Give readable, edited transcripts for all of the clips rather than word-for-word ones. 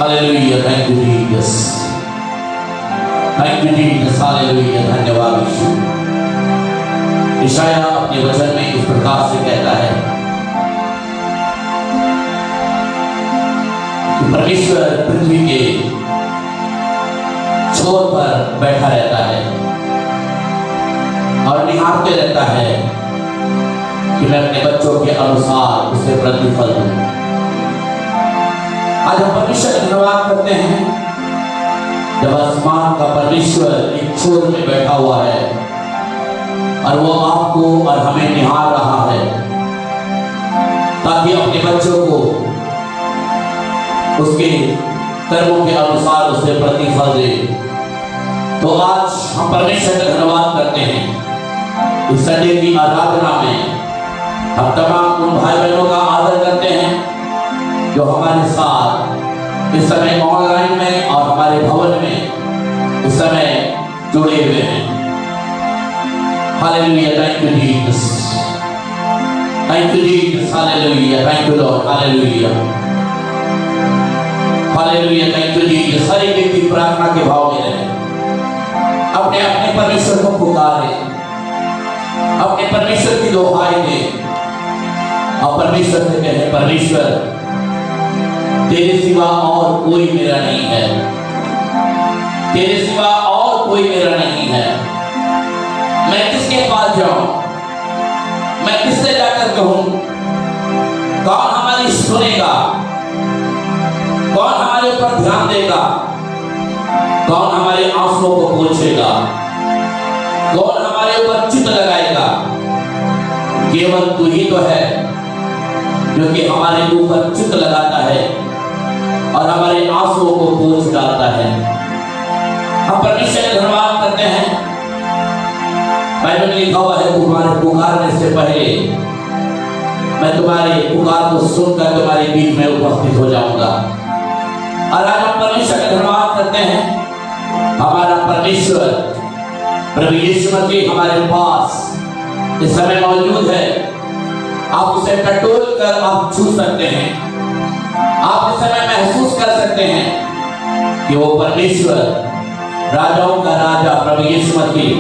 Hallelujah, thank you Jesus, thank you Jesus, hallelujah, धन्यवाद यीशु। यशायाह अपने वचन में इस प्रकार से कहता है कि परमेश्वर पृथ्वी के छोर पर बैठा रहता है और निहारते रहता है कि मैं अपने बच्चों के अनुसार उसे प्रतिफल दूं। आज हम परमेश्वर का धन्यवाद करते हैं जब आसमान का परमेश्वर एक छोर में बैठा हुआ है और वो आपको और हमें निहार रहा है ताकि अपने बच्चों को उसके कर्मों के अनुसार उसे प्रतिफल दे। तो आज हम परमेश्वर का धन्यवाद करते हैं। इस संडे की आराधना में हम तमाम उन भाई बहनों का आदर करते हैं जो हमारे साथ इस समय ऑनलाइन में और हमारे भवन में इस समय जुड़े हुए हैं। Hallelujah, thank you Jesus, thank you Jesus, hallelujah, thank you Lord, hallelujah, hallelujah, thank you Jesus. हर एक व्यक्ति प्रार्थना के भाव में रहे, अपने अपने परमेश्वर को पुकारे, अपने परमेश्वर की दुहाई दे और परमेश्वर से कहे, परमेश्वर तेरे सिवा और कोई मेरा नहीं है, तेरे सिवा और कोई मेरा नहीं है। मैं किसके पास जाऊं, मैं किससे जाकर कहूं? कौन हमारी सुनेगा, कौन हमारे ऊपर ध्यान देगा, कौन हमारे आंसुओं को पोंछेगा, कौन हमारे ऊपर चित्त लगाएगा? केवल तू ही तो है जो कि हमारे ऊपर चित्त लगाता है और हमारे आंसुओं को पोंछ डालता है। हम परमेश्वर का धन्यवाद करते हैं। बाइबल में लिखा हुआ है, तुम्हारे पुकारने से पहले मैं तुम्हारे पुकार को सुनकर तुम्हारे बीच में उपस्थित हो जाऊंगा। और आज हम परमेश्वर का धन्यवाद करते हैं। हमारा परमेश्वर प्रभु यीशु मसीह हमारे पास इस समय मौजूद है। आप उसे टटोल कर आप छू सकते हैं। आप इस समय महसूस कर सकते हैं कि वो परमेश्वर, राजाओं का राजा प्रभु यीशु मसीह,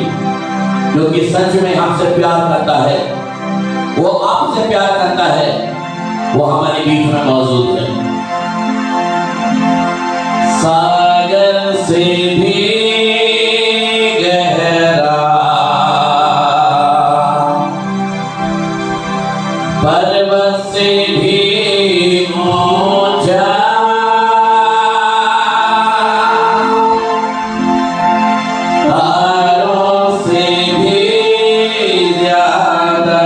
जो कि सच में हमसे प्यार करता है, वो आपसे प्यार करता है, वो हमारे बीच में मौजूद है। सागर से भी गहरा, पर्वत से भी ऊंचा, तारों से भी ज्यादा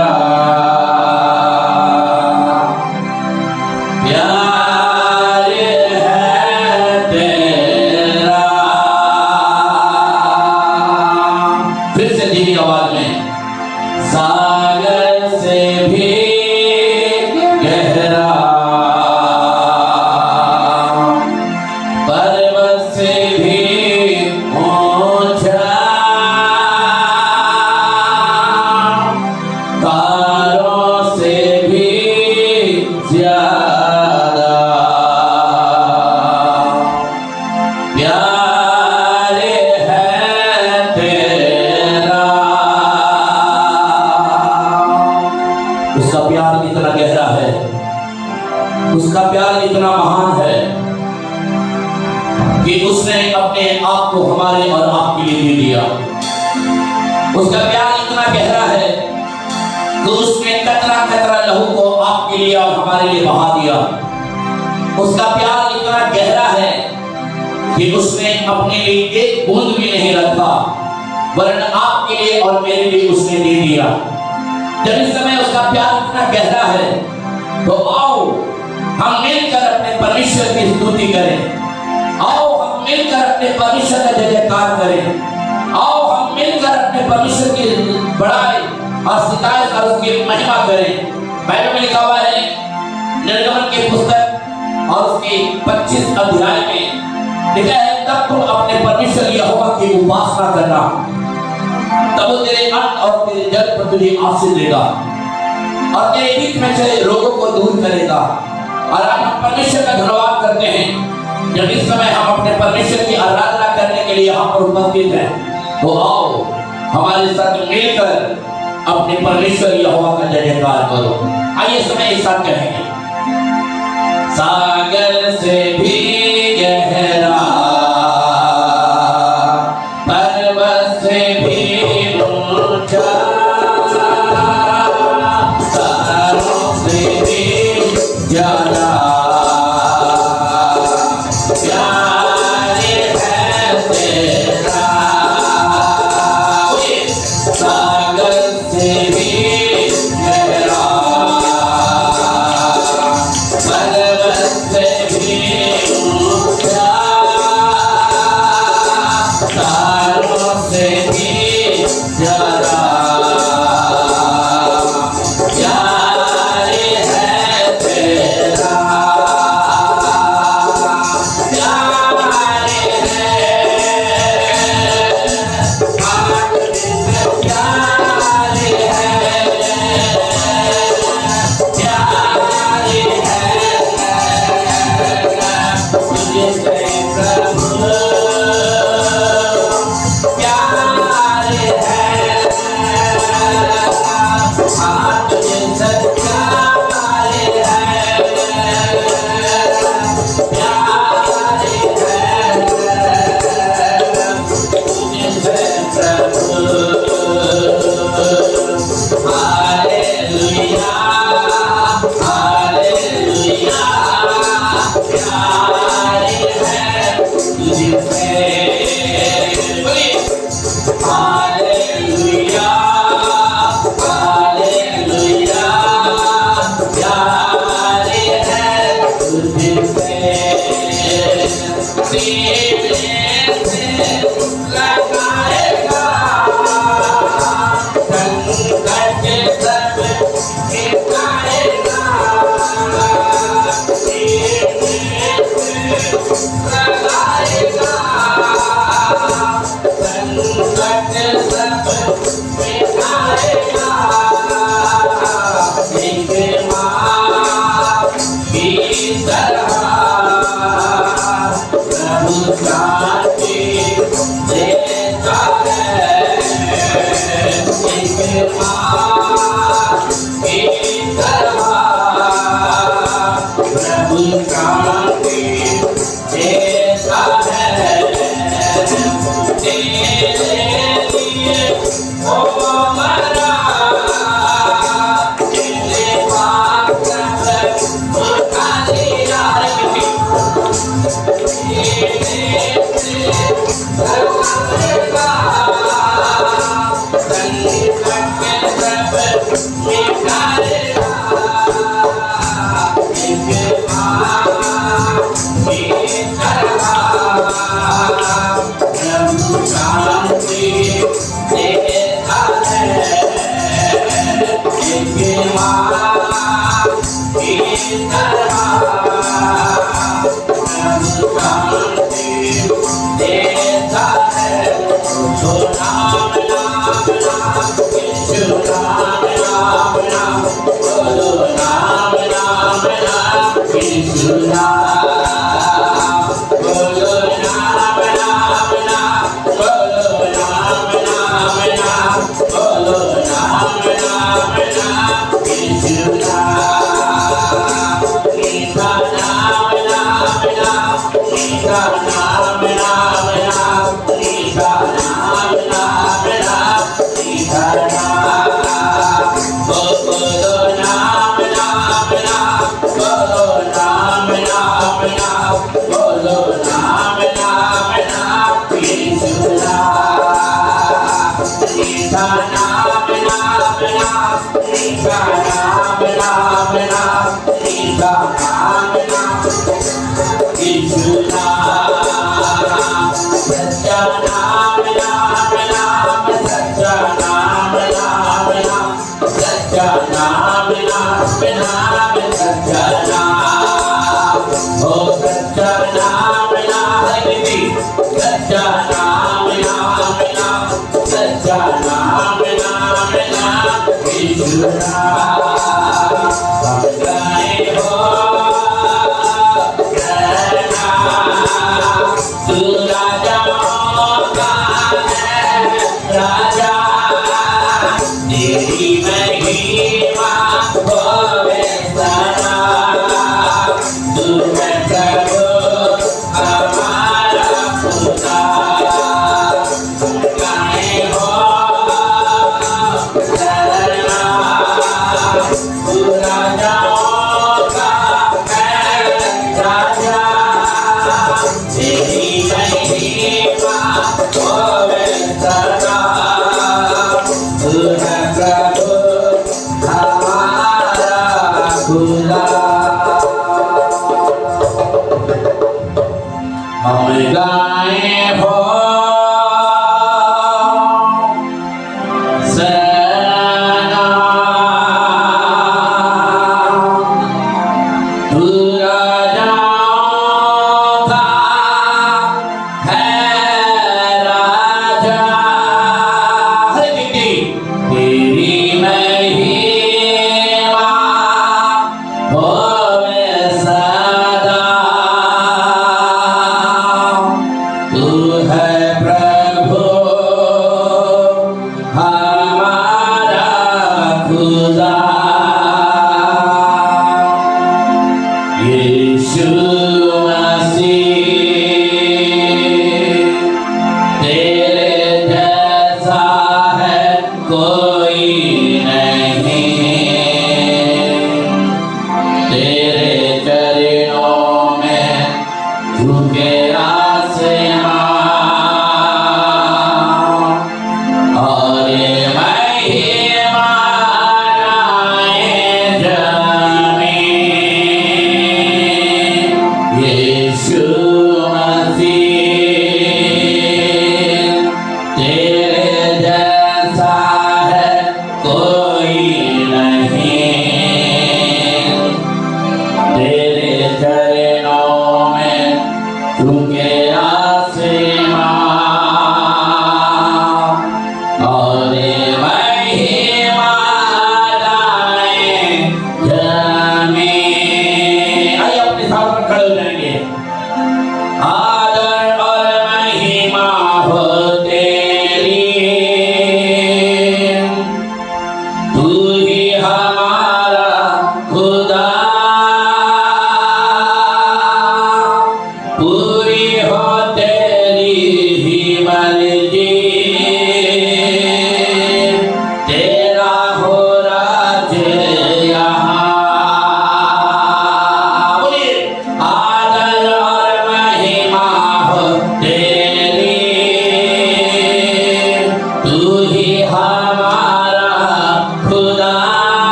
प्यार है तेरा। फिर से धीमी आवाज में, सागर से भी गहरा, पर्वत से भी ऊंचा, तारों से भी ज्यादा प्यार है तेरा। उसका प्यार इतना गहरा है, उसका प्यार इतना महान है कि उसने अपने आप को हमारे और आपके लिए दे दिया। उसका प्यार इतना गहरा है कि उसने कतरा कतरा लहू को आपके लिए और हमारे लिए बहा दिया। उसका प्यार इतना गहरा है कि उसने अपने लिए एक बूंद भी नहीं रखा, वरन आपके लिए और मेरे लिए उसने दे दिया। जब इस समय उसका प्यार इतना गहरा है तो आओ हम मिलकर अपने परमेश्वर की स्तुति करें। आओ हम मिलकर अपने परमेश्वर का जय जयकार करें। आओ हम मिलकर अपने परमेश्वर की बड़ाई और सितारे और उसकी महिमा करें। बाइबल में लिखा हुआ है, निर्गमन की पुस्तक और उसके 25 अध्याय में लिखा है, तब तुम अपने परमेश्वर यहोवा की उपासना करना, तब वो तेरे अन्न और तेरे जल पर तुझे आशीष देगा और तेरे बीच में से रोगों को दूर करेगा। और आज हम परमेश्वर का धन्यवाद करते हैं जब इस समय हम अपने परमेश्वर की आराधना करने के लिए यहाँ पर उपस्थित हैं, तो आओ हमारे साथ मिलकर अपने परमेश्वर यहोवा का जयकार करो। आइए समय एक साथ कहेंगे। सागर से भी गहरा, पर्वत से भी ऊंचा, तारों से भी ज्यादा प्यार है तेरा। सागर से भी गहरा, पर्वत से भी ऊंचा, तारों से भी ज्यादा प्यार है तेरा। प्यार है, प्यार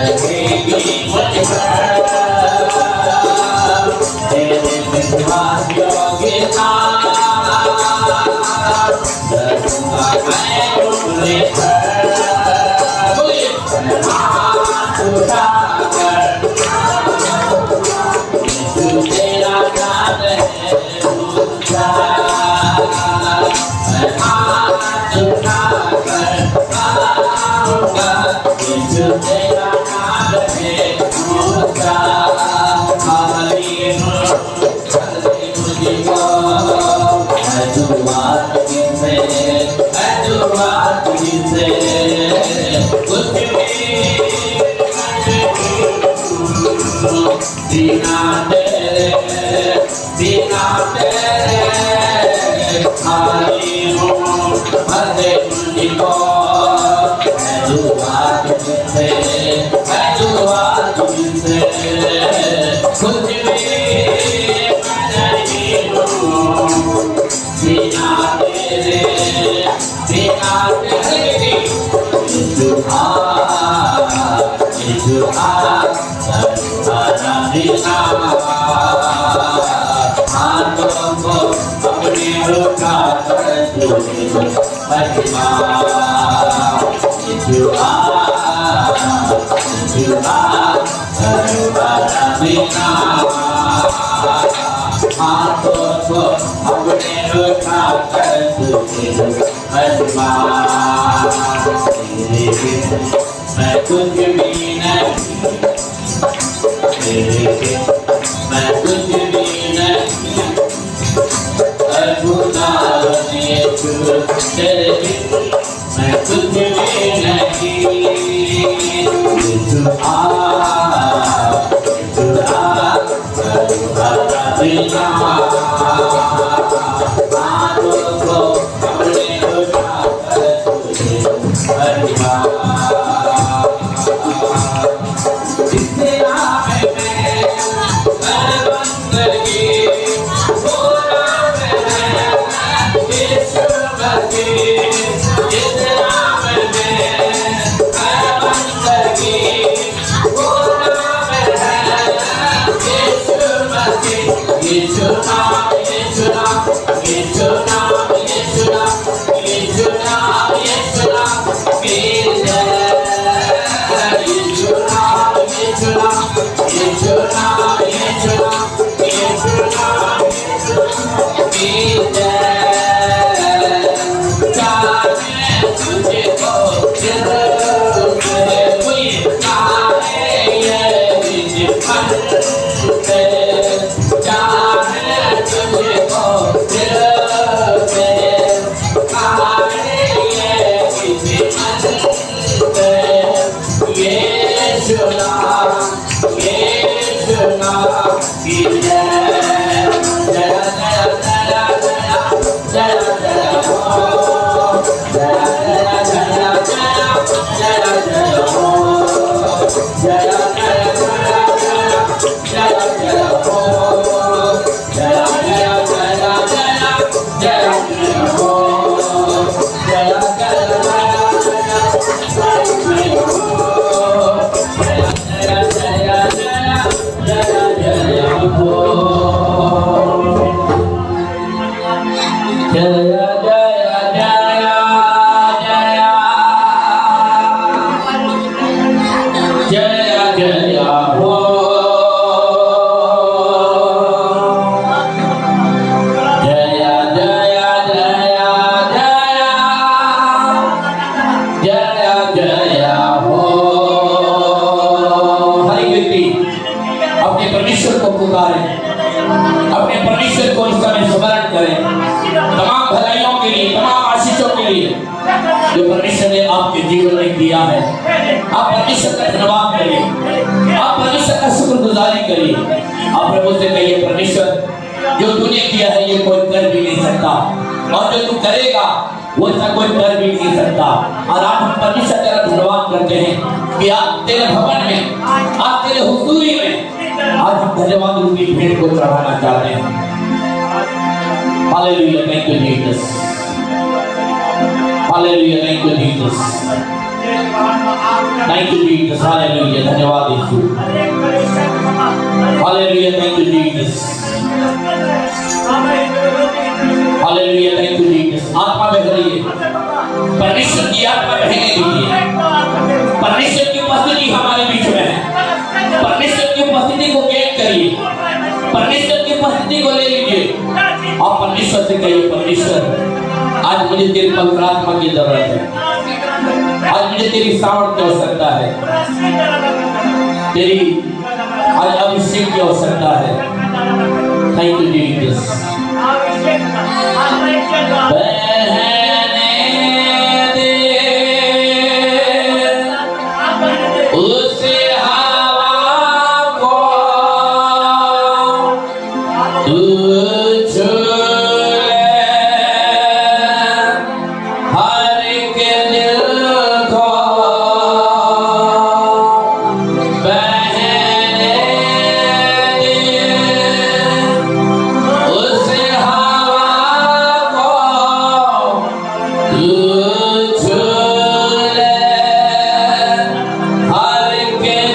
रहेगी मुझ पर तेरे विश्वासियों के साथ चलूंगा मैं उंगली पर हाथ उठाकर यीशु तेरा नाम है ऊंचा मैं हाथ उठाकर गाऊंगा यीशु तेरा नाम है ऊंचा बिना तेरे खाली हूँ भले मुझको मैं दुआ तुझसे कुछ भी नहीं हूँ बिना तेरे हाथों को अपने रुका कर महिमा हाथों को अपने रुका कर महिमा मैं कुछ भी नहीं मैं कुछ भी नहीं मैं कुछ भी नहीं जो परमेश्वर ने आपके जीवन में दिया है, आप परमेश्वर का धन्यवाद करिए, आप परमेश्वर का शुक्रगुजारी करिए। आप प्रभु से कहिए, परमेश्वर जो तूने किया है ये कोई कर भी नहीं सकता, और जो तू करेगा वो ऐसा कोई कर भी नहीं सकता। और आज हम परमेश्वर का धन्यवाद करते हैं कि आप तेरे भवन में, आप तेरे हुजूरी में आज हम धन्यवाद रूपी भेंट को चढ़ाना चाहते हैं। Hallelujah, thank you Jesus. Hallelujah, thank you, Jesus. Thank you Jesus, hallelujah, धन्यवाद यीशु, hallelujah, thank you Jesus, hallelujah, thank you Jesus. आत्मा बह रही है, परमेश्वर की आत्मा बहने दीजिए। परमेश्वर की उपस्थिति हमारे बीच में है। परमेश्वर की उपस्थिति को गेन करिए, परमेश्वर की उपस्थिति को ले लीजिए और परमेश्वर से कहिए, परमेश्वर आज मुझे तेरी पवित्र आत्मा की जरूरत है, आज मुझे तेरी सामर्थ की आवश्यकता है, तेरी आज अभिषेक की आवश्यकता है। Thank you Jesus. के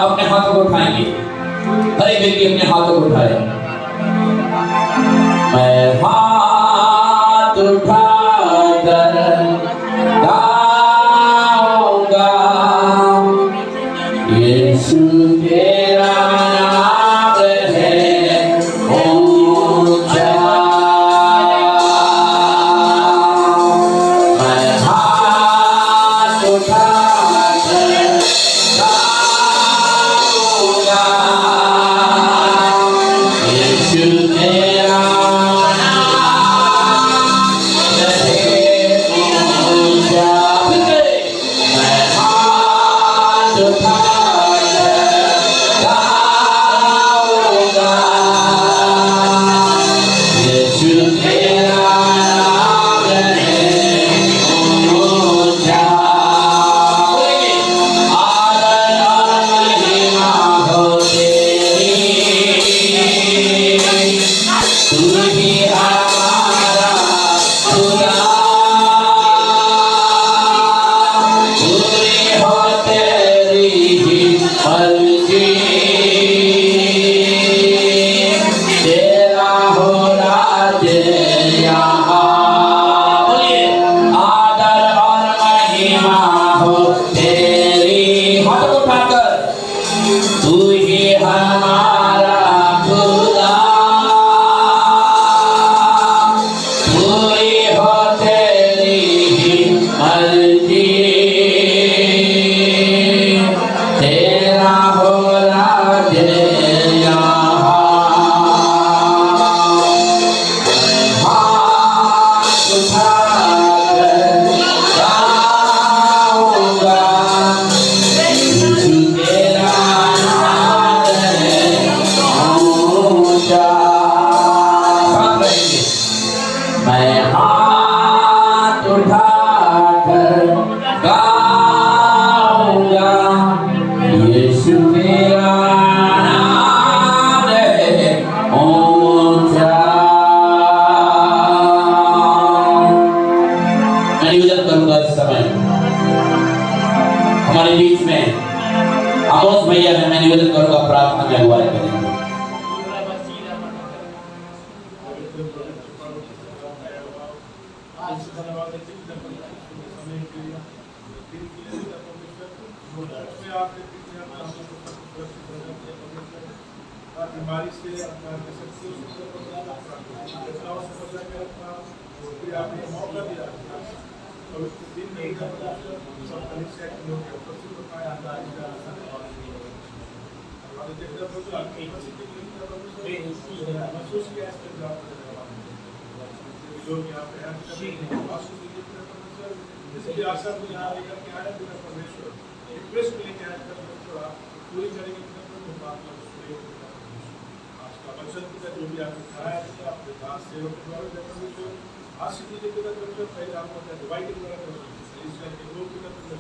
अपने हाथों को उठाएंगे, हर एक व्यक्ति अपने हाथों को उठाए। मैं हाथ उठाकर गाऊंगा यीशु तेरा नाम है ऊंचा। मैं हाथ उठाकर गाऊंगा यीशु तेरा हमारे बीच में आमोस भैया है, मैं निवेदन करूंगा प्रार्थना में अगुवाई करेंगे। बीमारी से आपने मौका दिया और उसके दिन नहीं सब कलिसिया के लोग उपस्थित होता है महसूस किया लोग यहाँ पे इसकी आशा को यहाँ लेकर के आए बिना परमेश्वर रिक्वेस्ट को लेकर आए परमेश्वर आप पूरी करेंगे वचन का जो भी आपने खाया है आपके दास सेवक के द्वारा परमेश्वर आशीष दीजिए पिता परमेश्वर, पहले आपको दवाई के द्वारा परमेश्वर के लोग पिता परमेश्वर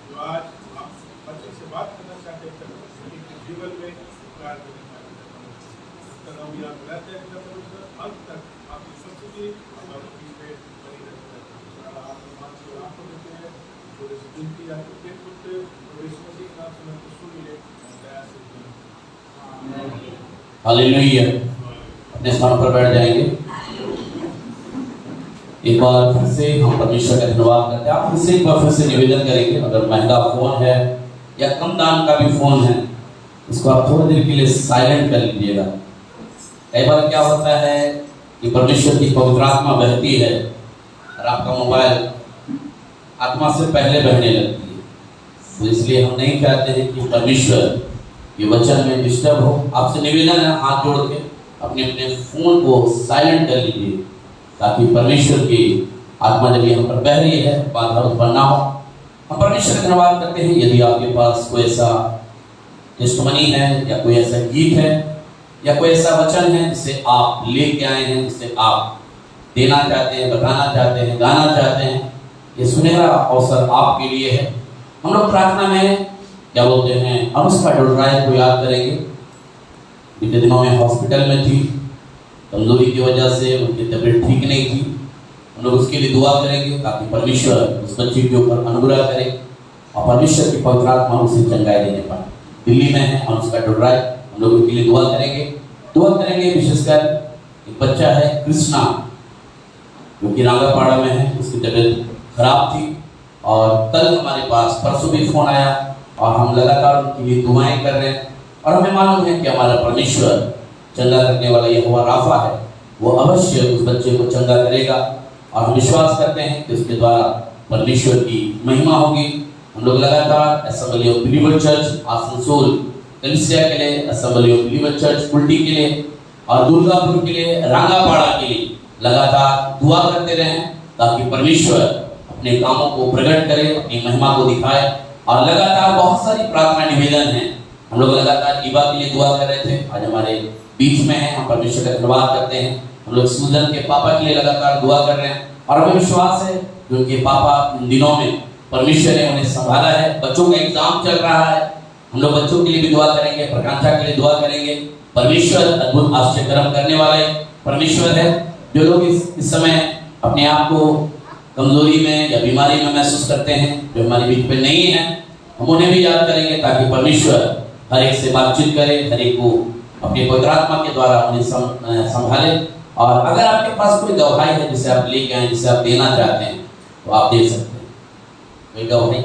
जो आज हम बच्चे से बात करना चाहते हैं उनके जीवन में कार्य करना चाहते हैं हम याद रहते हैं पिता परमेश्वर अंत तक आपकी उपस्थिति और बनी रहती है। आपको देते हैं थोड़े से विनती आपको पेट करते और इस मसीह के नाम से मैं सुन ले दया से हालेलुया। अपने स्थान पर बैठ जाएंगे। एक बार फिर से हम परमेश्वर का धन्यवाद करते हैं। आप फिर से एक बार फिर से निवेदन करेंगे, अगर महंगा फोन है या कम दाम का भी फोन है इसको आप थोड़ी देर के लिए साइलेंट कर लीजिएगा। कई बार क्या होता है कि परमेश्वर की पवित्र आत्मा बहती है और आपका मोबाइल आत्मा से पहले बहने लगती है। तो इसलिए हम नहीं चाहते हैं कि परमेश्वर के वचन में डिस्टर्ब हो। आपसे निवेदन है, हाथ जोड़ के अपने अपने फोन को साइलेंट कर लीजिए, ताकि परमेश्वर की आत्मा जब यहाँ पर बह रही है बाधा उत्पन्न ना हो। हम परमेश्वर का धन्यवाद करते हैं। यदि आपके पास कोई ऐसा टेस्टमनी है या कोई ऐसा गीत है या कोई ऐसा वचन है जिसे आप लेके आए हैं, जिसे आप देना चाहते हैं, बताना चाहते हैं, गाना चाहते हैं, ये सुनहरा अवसर आपके लिए है। हम लोग प्रार्थना में क्या बोलते हैं, अनुष्का डोडराय को याद करेंगे। बीते दिनों में हॉस्पिटल में थी, कमजोरी की वजह से उनकी तबीयत ठीक नहीं थी। हम लोग उसके लिए दुआ करेंगे ताकि परमेश्वर उस बच्ची के ऊपर अनुग्रह करे और परमेश्वर की पवित्र आत्मा उसे चंगाई देने पाए। दिल्ली में है अनुष्का डोडराय, हम लोग उनके लिए दुआ करेंगे। विशेषकर एक बच्चा है कृष्णा, जो कि रांगापाड़ा में है, उसकी तबीयत खराब थी और कल हमारे पास परसों भी फोन आया और हम लगातार उनके लिए दुआएं कर रहे हैं। और हमें मालूम है कि हमारा परमेश्वर चंगा करने वाला यहोवा राफा है, वो अवश्य उस बच्चे को चंगा करेगा। और हम विश्वास करते हैं कि उसके द्वारा परमेश्वर की महिमा होगी। हम लोग लगातार assembly of believer church Asansol कलीसिया के लिए, असेंबली ऑफ बिलीवर चर्च उल्टी के लिए और दुर्गापुर के लिए, रांगापाड़ा के लिए लगातार दुआ करते रहें, ताकि परमेश्वर अपने कामों को प्रकट करे, अपनी महिमा को दिखाए। और लगातार बहुत सारी प्रार्थना निवेदन है। हम लोग लगातार ईवा के लिए दुआ कर रहे थे, आज हमारे बीच में है, हम परमेश्वर का धन्यवाद करते हैं। हम लोग सूजन के पापा के लिए लगातार दुआ कर रहे हैं और हमें विश्वास है कि उनके पापा इन दिनों में परमेश्वर ने उन्हें संभाला है। बच्चों का एग्जाम चल रहा है, हम लोग बच्चों के लिए भी दुआ करेंगे, प्रकांक्षा के लिए दुआ करेंगे। परमेश्वर अद्भुत आश्चर्य कर्म करने वाले परमेश्वर है। जो लोग इस समय अपने आप को कमजोरी में या बीमारी में महसूस करते हैं, जो हमारे बीच में नहीं है, हम उन्हें भी याद करेंगे, ताकि परमेश्वर हर एक से बातचीत करे, हर एक को अपनी पवित्र आत्मा के द्वारा उन्हें संभाले। और अगर आपके पास कोई गवाही है जिसे आप लेके आए, जिसे आप देना चाहते हैं, तो आप दे सकते हैं। कोई गवाही?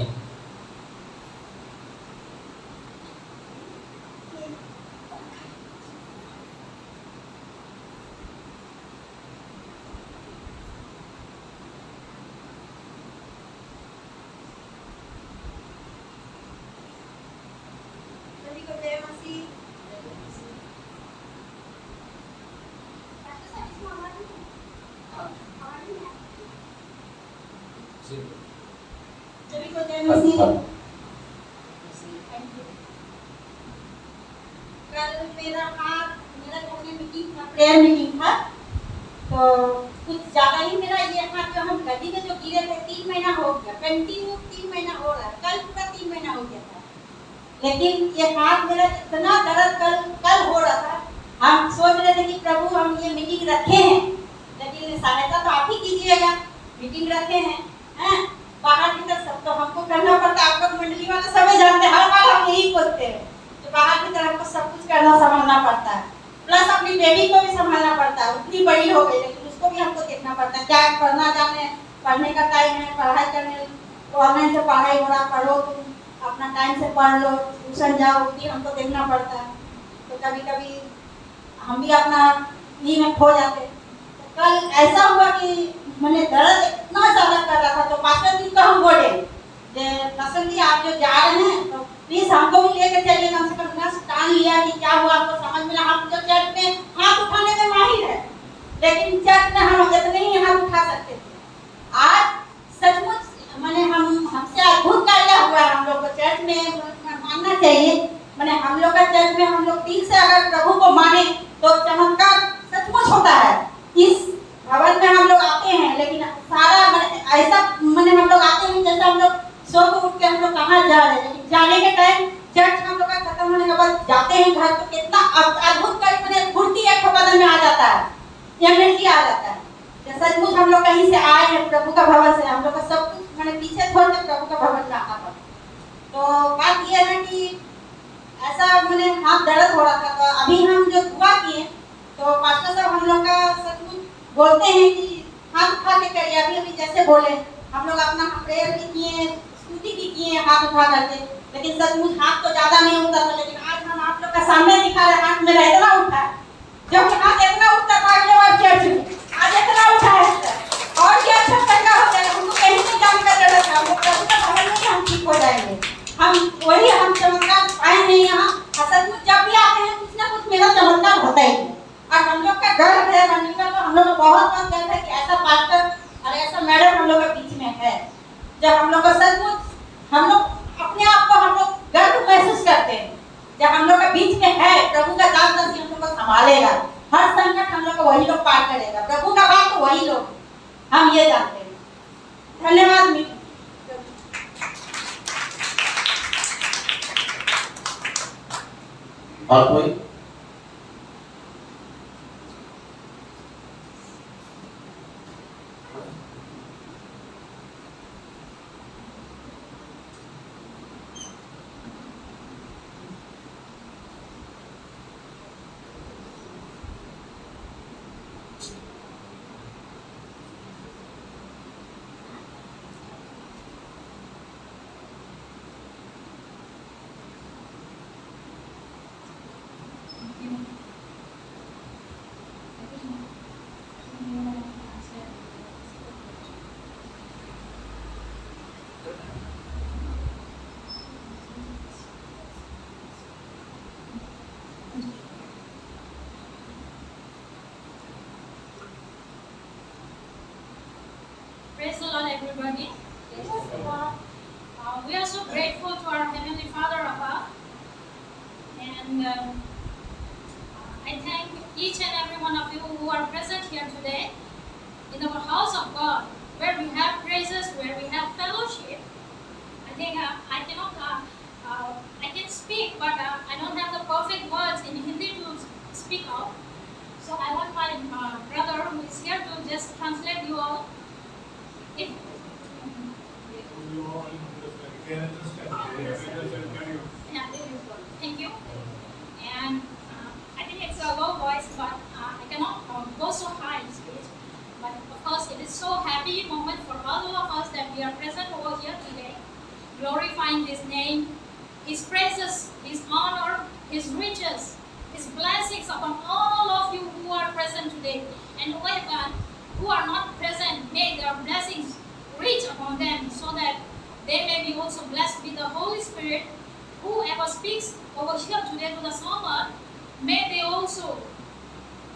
प्रेयर मीटिंग था, तो कुछ ज्यादा ही मेरा ये हाथ जो हम गड्डी में जो गिरे थे 3 महीना हो गया, कंटिन्यू 3 महीना हो रहा है, कल पूरा 3 महीना हो गया था। लेकिन ये हाथ मेरा इतना दर्द कल हो रहा था। हम सोच रहे थे कि प्रभु हम ये मीटिंग रखे हैं, लेकिन सहायता तो आप ही कीजिएगा। मीटिंग रखे हैं बाहर की तरफ, सब तो हमको करना पड़ता है। आप लोग मंडली वाले सभी जानते हैं, हर बार हम यही बोलते हैं कि बाहर की तरफ हमको सब कुछ करना संभालना पड़ता है। प्लस अपनी बेबी को भी संभालना पड़ता है, उतनी बड़ी हो गई लेकिन उसको भी हमको देखना पड़ता है। क्या पढ़ना जाने, पढ़ने का टाइम है, पढ़ाई करने, ऑनलाइन से पढ़ाई हो रहा, पढ़ो, तुम अपना टाइम से पढ़ लो, ट्यूशन जाओ, भी हमको देखना पड़ता है। तो कभी कभी हम भी अपना ही में खो जाते। तो कल ऐसा हुआ कि मैंने दर्द इतना ज़्यादा कर रहा था, तो पास्टर जी को हम बोले पास्टर जी आप जो जा रहे हैं तो प्लीज हमको भी लेकर चलिए, कम से कम नस टान लिया कि क्या हुआ आपको समझ में ना। हम जो चर्च में हाथ उठाने में माहिर है, लेकिन चर्च में हम इतने ही हाथ उठा सकते थे। आज सचमुच मैंने हमसे अद्भुत कार्य हुआ है। हम लोग को चर्च में मानना चाहिए, मैंने हम लोग का चर्च में हम लोग दिल से अगर प्रभु को माने तो चमत्कार सचमुच होता है। इस भवन में हम लोग आते हैं, लेकिन सारा ऐसा मैंने हम लोग आते हैं जैसे हम लोग सो को उठ के हम लोग कहाँ जा रहे हैं, लेकिन जाने के टाइम चर्च हम लोग का खत्म होने के बाद जाते हैं घर, तो कितना अद्भुत कर मैंने फुर्ती एक बदन में आ जाता है, एनर्जी आ जाता है। सचमुच हम लोग कहीं से आए हैं प्रभु का भवन से, हम लोग का सब कुछ मैंने पीछे छोड़ के प्रभु का भवन में आना पड़ा। तो बात यह है कि ऐसा मैंने हाथ दर्द हो रहा था। तो अभी हम जो दुआ किए तो पास्टर साहब हम लोग का सचमुच बोलते हैं कि हाथ उठा के करिए। अभी जैसे बोले हम लोग अपना प्रेयर भी किए, स्तुति भी किए हाथ उठा करके, लेकिन सचमुच हाथ तो ज्यादा नहीं उठता था। लेकिन आज हम आप लोग का सामने दिखा रहे हाथ मेरा इतना उठा है, जब हाथ इतना उठता था अगले बार चर्च में, आज इतना उठा है और भी अच्छा चंगा हो जाएगा। हमको कहीं नहीं जाने का जरूरत है, वो प्रभु का भवन में हम ठीक हो जाएंगे। हम चमत्कार पाए नहीं यहाँ। सचमुच जब भी आते हैं कुछ ना कुछ मेरा चमत्कार होता ही है। और हम लोग का गर्व है रनिका को, हम लोग को बहुत गर्व है कि ऐसा पास्टर और ऐसा मैडम हम लोग के बीच में है। जब हम लोग का सचमुच हम लोग अपने आप को हम लोग गर्व महसूस करते हैं। जब हम लोग के बीच में है प्रभु का दास दासी हम लोग को संभालेगा, हर संकट हम लोग को वही लोग पार करेगा। प्रभु का बात तो वही लोग, हम ये जानते हैं। धन्यवाद। और कोई? Praise the Lord, everybody. We are so grateful to our Heavenly Father above, and I thank each and every one of you who are present here today in our house of God, where we have praises, where we have fellowship. I think I cannot, I can speak, but I don't have the perfect words in Hindi to speak out. So I want my brother who is here to just translate you all. If You all can understand. Yeah, thank you. And I think it's a low voice, but I cannot go so high in speech. But of course, it is so happy moment for all of us that we are present over here today, glorifying His name, His praises, His honor, His riches, His blessings upon all of you who are present today, and whoever who are not present, may their blessings reach upon them, so that they may be also blessed with the Holy Spirit. Whoever speaks over here today to the sermon, may they also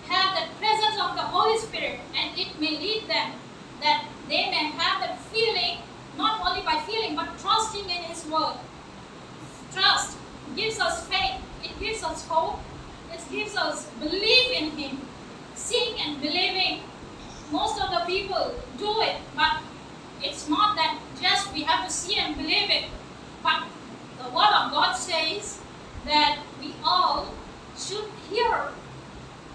have the presence of the Holy Spirit, and it may lead them that they may have that feeling, not only by feeling, but trusting in His word. Trust gives us faith, it gives us hope, it gives us belief in Him. Seeing and believing, most of the people do it, but it's not that just we have to see and believe it, but the Word of God says that we all should hear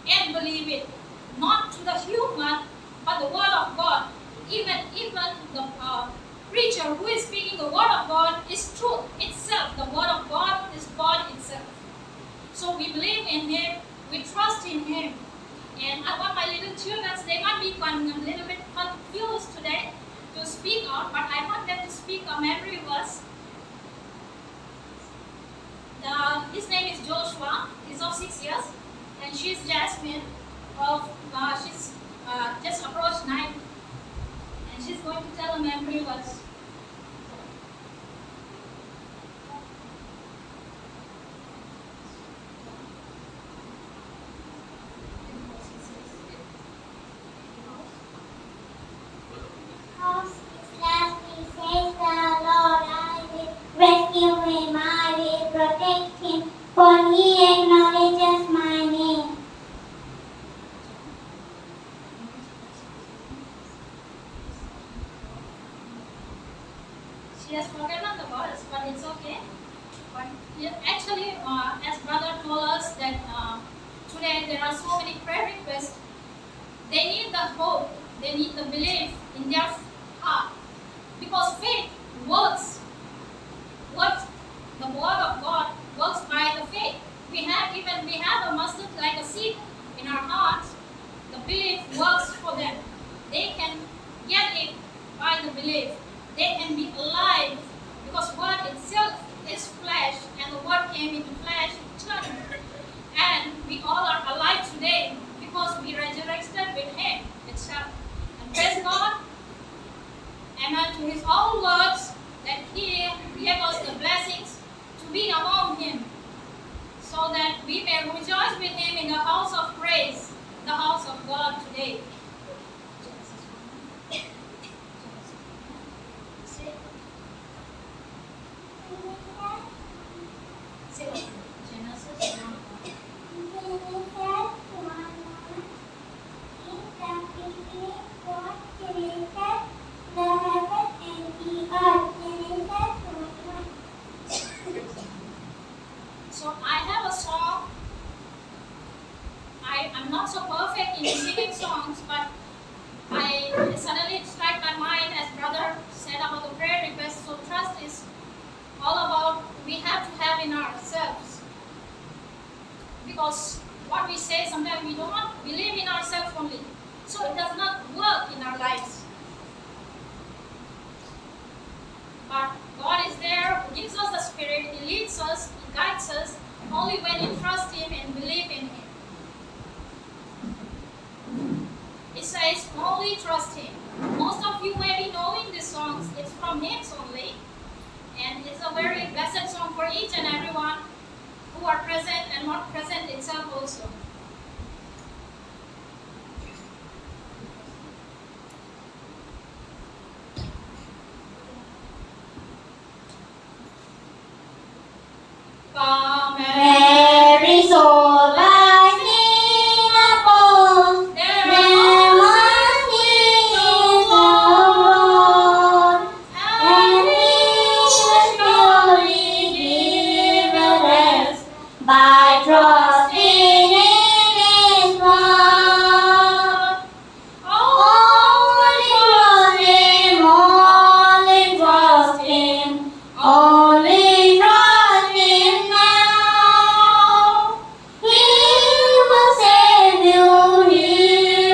and believe it, not to the human, but the Word of God. Even the preacher who is speaking the Word of God is truth itself. The Word of God is God itself. So we believe in Him, we trust in Him. And I want my little children, they might be a little bit confused today to speak out, but I want them to speak a memory verse. His name is Joshua, he's of 6 years, and she's Jasmine, she's just approached 9, and she's going to tell a memory verse. Rescue him, I will protect him, for he acknowledges my name. She has forgotten the words, but it's okay. But actually, as brother told us that today there are so many prayer requests. They need the hope, they need the belief in their heart, because faith works. The word of God works by the faith. We have a mustard like a seed in our hearts. The belief works for them. They can get it by the belief. They can be alive, because word itself is flesh, and the word came into flesh eternally. And we all are alive today because we resurrected with Him itself. And praise God. Amen to His own words. be among him, so that we may rejoice with him in the house of praise, the house of God today. Genesis 1. So I have a song. I'm not so perfect in singing songs, but it suddenly struck my mind as brother said about the prayer request. So trust is all about we have to have in ourselves. Because what we say sometimes we do not believe in ourselves only. So it does not work in our lives. But God is there, who gives us the Spirit, He leads us, He guides us, only when you trust Him and believe in Him. It says, only trust Him. Most of you may be knowing these songs. It's from hymns only. And it's a very blessed song for each and everyone who are present and not present itself also. Come Every soul rising upon them must is the Lord, and He will surely give us rest by trusting in His word. Only trust Him, only trust Him, only trust Him now. He will save you, He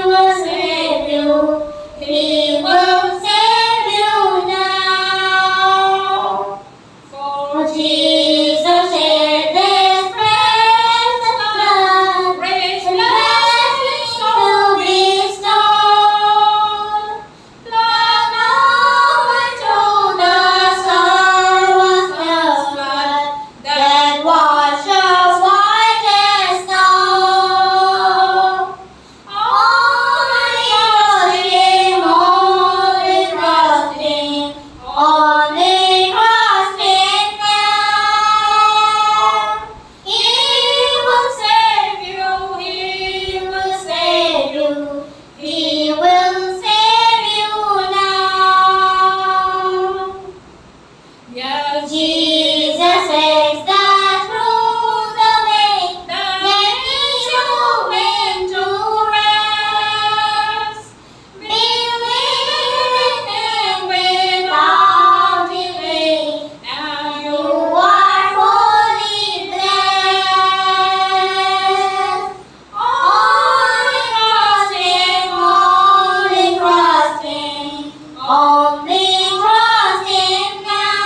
will save you, He will save you now. For Jesus shed His precious blood, Praise and blessings to bestow. Blood over to the Son was the blood that washes white as snow. Only trust Him, only trust Him, only trust Him now. He will save you, He will save you, He will save you now. Yes, Jesus is the truth, the way, that leads you into rest. Believe in Him without delay, and you are fully blessed. Only trust Him, only trust Him, only trust Him now.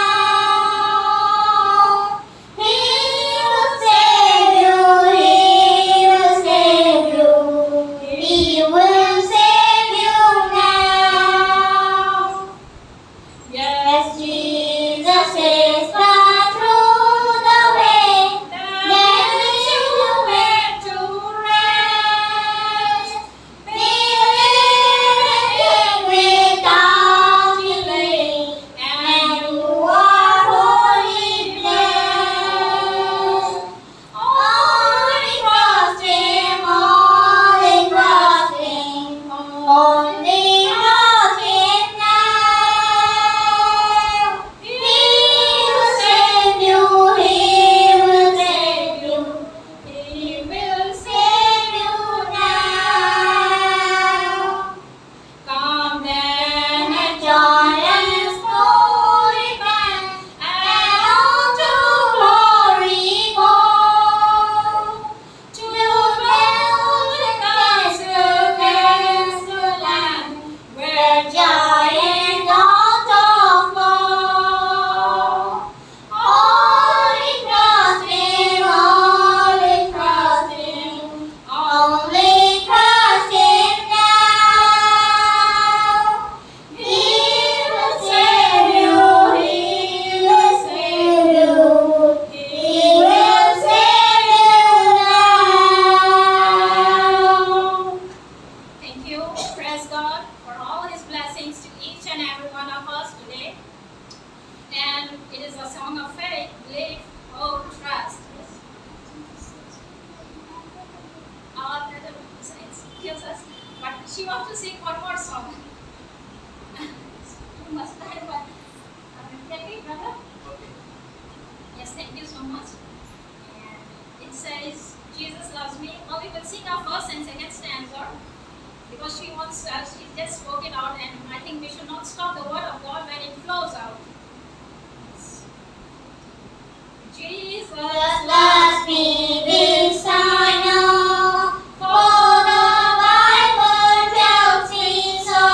it is a song of faith, believe, hope, trust. Our brother kills us, but she wants to sing one more song. Too much time, but okay, brother. Yes, thank you so much. And it says, Jesus loves me. Now we will sing our first and second stanza because she just spoke it out, and I think we should not stop the word of God when it flows out. Jesus loves me, this I know, for the Bible tells me so.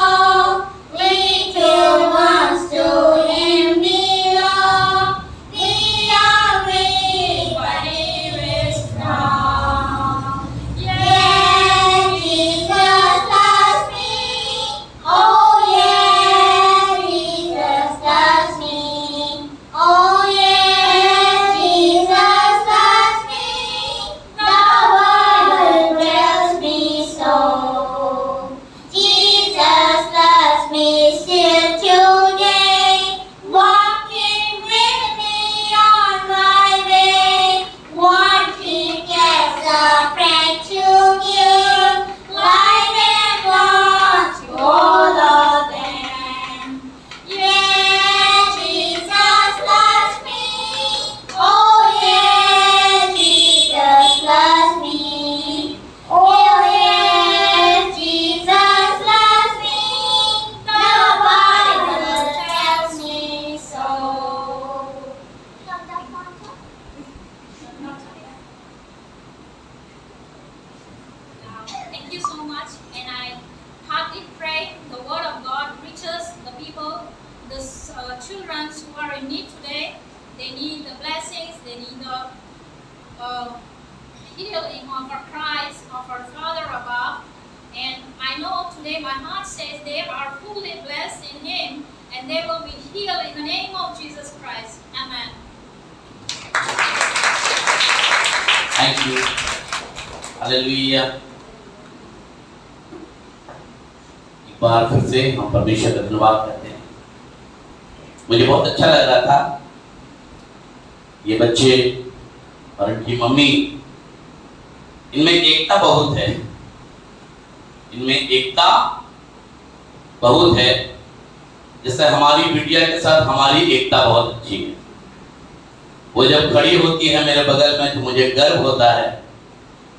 Little ones to Him belong. We are weak, but He is strong. Yeah, Jesus loves me. Oh yeah, Jesus loves me. Oh yeah, Jesus loves me. The Bible tells me so. Jesus loves me still today, walking with me on my way. One King as a friend to give, light and love to all of them. Yeah, Jesus loves me. Oh yeah, Jesus loves me. Oh yeah, Jesus loves me. The Bible tells me so. Thank you so much, and I heartily pray the word of God reaches the people, the children who are in need today. They need the blessings, they need the healing of our Christ, of our Father above. And I know today my heart says they are fully blessed in Him, and they will be healed in the name of Jesus Christ. Amen. Thank you, hallelujah. एक बार फिर से हम परमेश्वर का धन्यवाद करते हैं। मुझे बहुत अच्छा लग रहा था, ये बच्चे और इनकी मम्मी, इनमें एकता बहुत है, इनमें एकता बहुत है। जैसे हमारी बिटिया के साथ हमारी एकता बहुत अच्छी है। वो जब खड़ी होती है मेरे बगल में तो मुझे गर्व होता है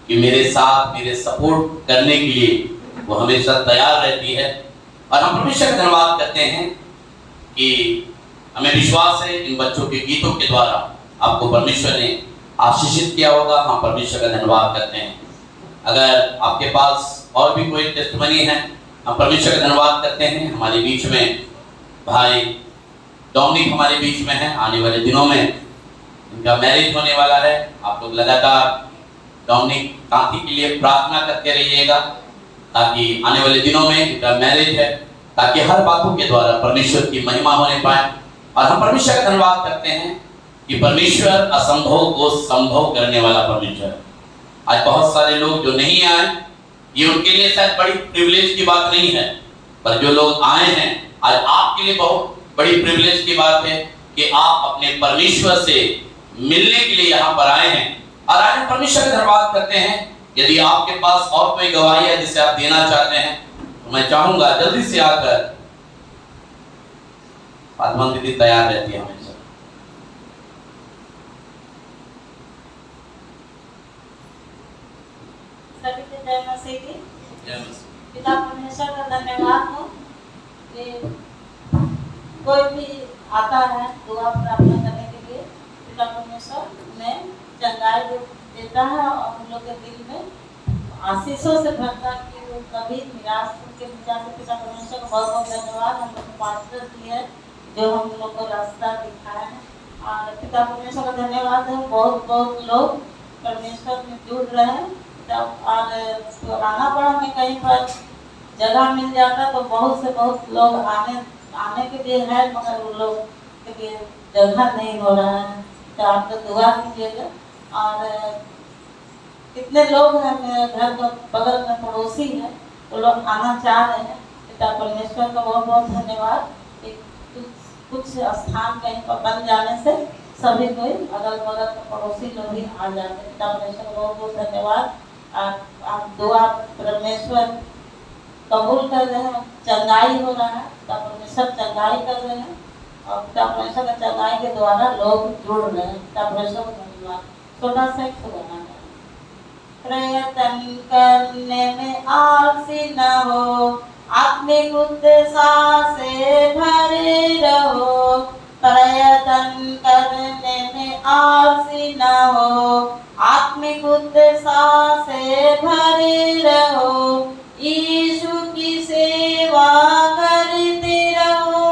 कि मेरे साथ, मेरे सपोर्ट करने के लिए वो हमेशा तैयार रहती है। और हम परमेश्वर का धन्यवाद करते हैं कि हमें विश्वास है इन बच्चों के गीतों के द्वारा आपको परमेश्वर ने आशीषित किया होगा। हम परमेश्वर का धन्यवाद करते हैं। अगर आपके पास और भी कोई टेस्टमनी है, हम परमेश्वर का धन्यवाद करते हैं। हमारे बीच में भाई डोमिनिक हमारे बीच में है। आने वाले दिनों में इनका मैरिज होने वाला है। आप लोग लगातार डोमिनिक कांति के लिए प्रार्थना करते रहिएगा ताकि आने वाले दिनों में इनका मैरिज है, ताकि हर बातों के द्वारा परमेश्वर की महिमा होने पाए। और हम परमेश्वर का धन्यवाद करते हैं कि परमेश्वर असंभव को संभव करने वाला परमेश्वर है। आज बहुत सारे लोग जो नहीं आए, ये उनके लिए शायद बड़ी प्रिविलेज की बात नहीं है, पर जो लोग आए हैं आज आपके लिए बहुत बड़ी प्रिविलेज की बात है कि आप अपने परमेश्वर से मिलने के लिए यहाँ पर आए हैं। और आज हम परमेश्वर का धन्यवाद करते हैं। यदि आपके पास और कोई गवाही है जिसे आप देना चाहते हैं तो मैं चाहूंगा जल्दी से आकर। फातिमा दीदी तैयार रहती है हमेशा। सभी को जय मसीह की। पिता परमेश्वर का धन्यवाद हो कि कोई भी आता है दुआ प्रार्थना करने के लिए, पिता परमेश्वर में चंगाई देता है और हम लोग के दिल में आशीषों से भरता कि वो कभी निराश के विचार से। पिता परमेश्वर को बहुत बहुत धन्यवाद। हम लोग को पास्टर जी है जो हम लोग को रास्ता दिखाए हैं। और पिता परमेश्वर का धन्यवाद है। बहुत बहुत लोग परमेश्वर में जुड़ रहे हैं। और आना पड़ा में कहीं पर जगह मिल जाता तो बहुत से बहुत लोग आने के लिए है, मगर वो लोग के लिए जगह नहीं हो रहा है। तो आप लोग दुआ कीजिएगा। और कितने लोग हैं मेरे घर के बगल में पड़ोसी हैं, वो लोग आना चाह रहे हैं। पिता परमेश्वर का बहुत बहुत धन्यवाद। कुछ स्थान कहीं पर बन जाने से सभी कोई अगल बगल के पड़ोसी लोग भी आ जाते हैं। पिता परमेश्वर को बहुत बहुत धन्यवाद। आप दुआ परमेश्वर कबूल कर रहे हैं, चंगाई हो रहा है, पिता परमेश्वर चंगाई कर रहे हैं और पिता परमेश्वर के चंगाई के द्वारा लोग जुड़ रहे हैं। पिता परमेश्वर को धन्यवाद। छोटा सा एक गाना है। प्रयत्न करने में आलसी न हो, आत्मिक उत्साह से भरे रहो। प्रयत्न करने में आलसी न हो, आत्मिक उत्साह से भरे रहो। यीशु की सेवा करते रहो,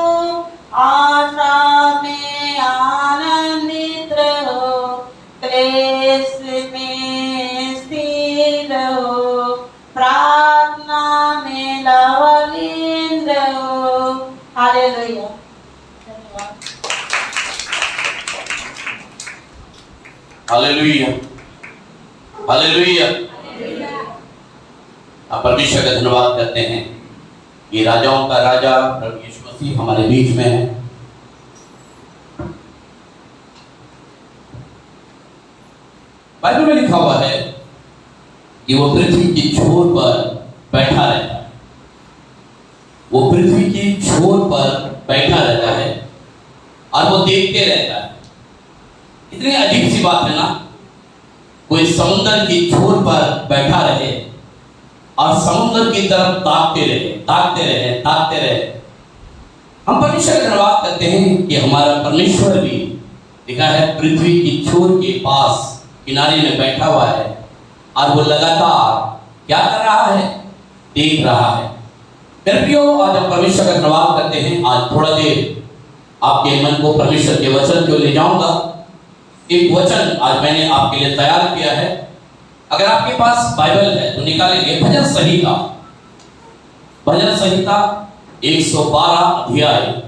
आशा में आनंदित रहो, क्लेश में स्थिर रहो, प्रार्थना में लवलीन रहो। हालेलुया। धन्यवाद। Hallelujah, hallelujah. आप परमेश्वर का धन्यवाद करते हैं कि राजाओं का राजा प्रभु यीशु मसीह हमारे बीच में है। बाइबल में लिखा हुआ है कि वो पृथ्वी की छोर पर बैठा रहता है। वो पृथ्वी की छोर पर बैठा रहता है और वो देखते रहता है। इतनी अजीब सी बात है ना, कोई समुद्र की छोर पर बैठा रहे और समुद्र की तरफ ताकते रहे, ताकते रहे, ताकते रहे। हम परमेश्वर का धन्यवाद करते हैं कि हमारा परमेश्वर भी लिखा है पृथ्वी की छोर के पास किनारे में बैठा हुआ है और वो लगातार क्या कर रहा है? देख रहा है। मेरे प्रियो, आज हम परमेश्वर का धन्यवाद करते हैं। आज थोड़ा देर आपके मन को परमेश्वर के वचन की ओर ले जाऊंगा। एक वचन आज मैंने आपके लिए तैयार किया है। अगर आपके पास बाइबल है तो निकालेंगे भजन संहिता, भजन संहिता 112 अध्याय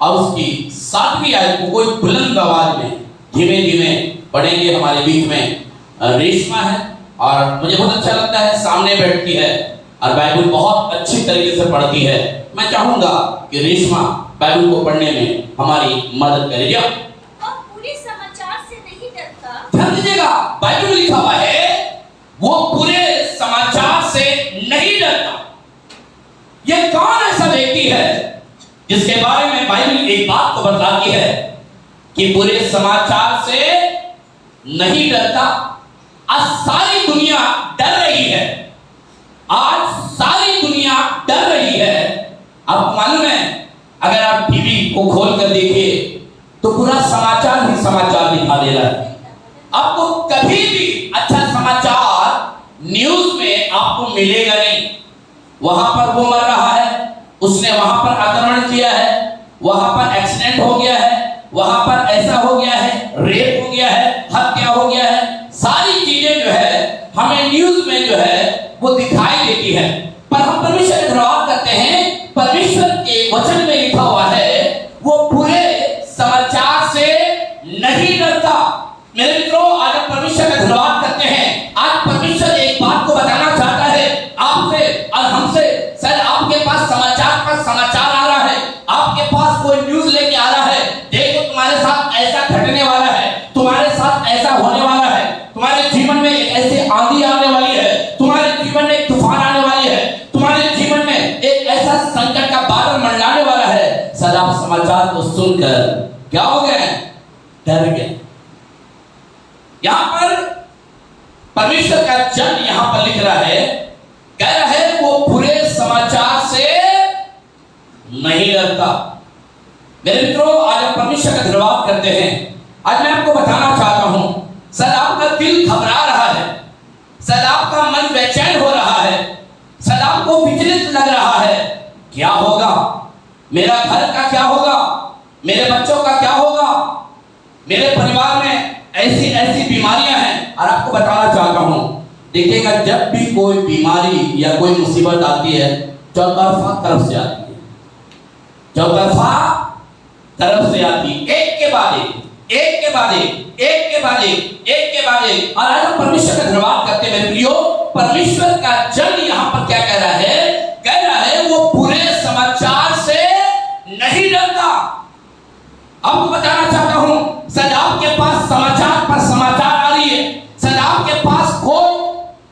और उसकी 7वीं आयत को कोई बुलंद आवाज में धीमे धीमे पढ़ेंगे। हमारे बीच में रेशमा है और मुझे बहुत अच्छा लगता है, सामने बैठती है और बाइबल बहुत अच्छी तरीके से पढ़ती है। मैं चाहूंगा कि रेशमा बाइबल को पढ़ने में हमारी मदद करेगी। पूरे समाचार से नहीं डरता। ध्यान दीजिएगा, बाइबल में लिखा हुआ है वो पूरे समाचार से नहीं डरता। यह कौन ऐसा व्यक्ति है जिसके बारे में बाइबल एक बात को बताती है कि पूरे समाचार से नहीं डरता। आज सारी दुनिया डर रही है, आज सारी दुनिया डर रही है। आपको मालूम है, अगर आप टीवी को खोल कर देखिए तो पूरा समाचार ही समाचार दिखा दे रहा है। आपको कभी भी अच्छा समाचार न्यूज में आपको मिलेगा नहीं। वहां पर वो मर रहा है, उसने वहां पर आक्रमण किया है, वहां पर एक्सीडेंट हो गया है, वहां पर ऐसा हो गया है, रेप हो गया है, हत्या हो गया है। सारी चीजें जो है हमें न्यूज में जो है वो दिखाई देती है। पर हम परमेश्वर का धन्यवाद करते हैं, परमेश्वर के वचन में लिखा हुआ है वो पूरे समाचार से नहीं डरता। मेरे मित्रों, आज हम परमेश्वर का धन्यवाद करते हैं। आज परमेश्वर एक बात को बताना चाहता है आपसे और हमसे। सर, आपके पास समाचार पर समाचार आ रहा है, आपके पास कोई न्यूज लेके आ रहा है, देखो तुम्हारे साथ ऐसा घटने वाला है, तुम्हारे साथ ऐसा होने वाला है, तुम्हारे जीवन में एक ऐसी आंधी आने वाली है, तुम्हारे जीवन में एक तूफान आने वाली है, तुम्हारे जीवन में एक ऐसा संकट का बादल मंडराने वाला है। सर, आप समाचार को सुनकर क्या हो गए? डर गए। यहां पर परमेश्वर का जन यहां पर लिख रहा है, कह रहा है वो पूरे समाचार से नहीं डरता। मेरे मित्रों, आज हम परमेश्वर का धन्यवाद करते हैं। आज मैं आपको बताना चाहता हूं, सर आपका दिल घबरा रहा है, सर आपका मन बेचैन हो रहा है, सर आपको विचलित लग रहा है। क्या होगा? मेरा घर का क्या होगा? मेरे बच्चों का क्या होगा? मेरे परिवार में ऐसी ऐसी बीमारियां हैं। और आपको बताना चाहता हूं, देखिएगा, जब भी कोई बीमारी या कोई मुसीबत आती है, चौतरफा तरफ से आती है, चौतरफा तरफ से आती है, एक के बाद एक, एक के बाद एक, एक के बाद एक, एक के बाद एक। और आज हम परमेश्वर का धन्यवाद करते हैं। मेरे प्रियो, परमेश्वर का जन यहाँ पर क्या कह रहा है? कह रहा है वो पूरे समाचार से नहीं डरता। आपको बताना चाहता हूं, शायद आपके पास समाचार पर समाचार आ रही है, शायद आपके पास कोई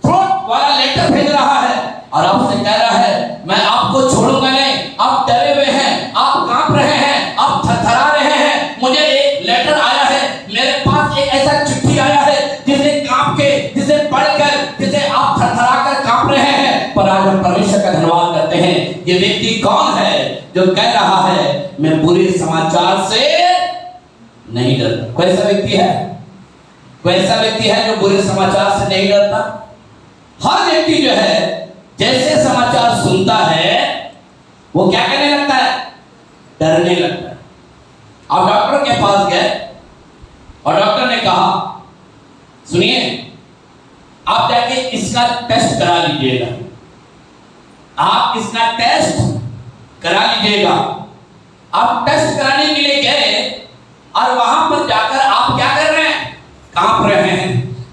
फ्रॉड वाला लेटर भेज रहा है और आपसे कह रहा है मैं आपको छोड़ूंगा नहीं, आप डरे हुए हैं, आप कांप रहे हैं, आप थरथरा रहे हैं, मुझे एक लेटर आया है, मेरे पास एक ऐसा चिट्ठी आया है जिसे कांप के, जिसे पढ़कर, जिसे आप थरथरा कर कांप रहे हैं। पर आज हम परमेश्वर का धन्यवाद करते हैं, ये व्यक्ति कौन है जो कह रहा है मैं बुरे समाचार से नहीं डरता। कोई ऐसा व्यक्ति है, कोई ऐसा व्यक्ति है जो बुरे समाचार से नहीं डरता? हर व्यक्ति जो है जैसे समाचार सुनता है वो क्या करने लगता है? डरने लगता है। आप डॉक्टर के पास गए और डॉक्टर ने कहा सुनिए आप जाके इसका टेस्ट करा लीजिएगा, आप इसका टेस्ट करा लीजिएगा। आप टेस्ट कराने के लिए गए और वहां पर जाकर आप क्या कर रहे हैं? कांप रहे हैं।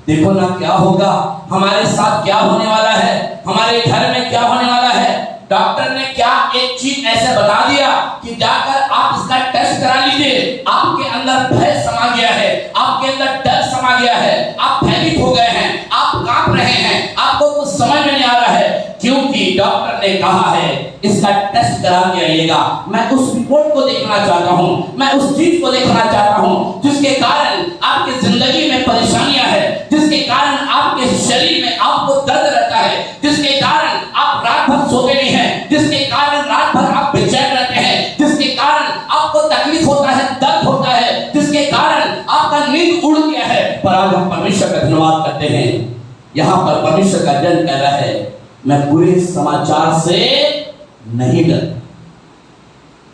देखो ना क्या होगा, हमारे साथ क्या होने वाला है, हमारे घर में क्या होने वाला है। डॉक्टर ने क्या एक चीज ऐसे बता दिया कि जाकर आप इसका टेस्ट करा लीजिए। आपके अंदर भय समा गया है, आपके अंदर डर समा गया है, आप भयभीत हो गए हैं, आप कांप रहे हैं, आपको कुछ समझ में नहीं आ रहा है, क्योंकि डॉक्टर ने कहा है इसका टेस्ट करा के आइएगा। मैं उस रिपोर्ट को देखना चाहता हूं, मैं उस चीज को देखना चाहता हूं जिसके कारण आपकी जिंदगी में परेशानियां है, जिसके कारण आपके शरीर में आपको दर्द रहता है, जिसके कारण आप रात भर सोते नहीं हैं, जिसके कारण रात भर आप बेचैन रहते हैं, जिसके कारण आपको तकलीफ होता है, दर्द होता है, जिसके कारण आपका नींद उड़ गया है। पर आज हम परमेश्वर का धन्यवाद करते हैं, यहाँ पर परमेश्वर का जन कह रहा है मैं बुरे समाचार से नहीं डरता।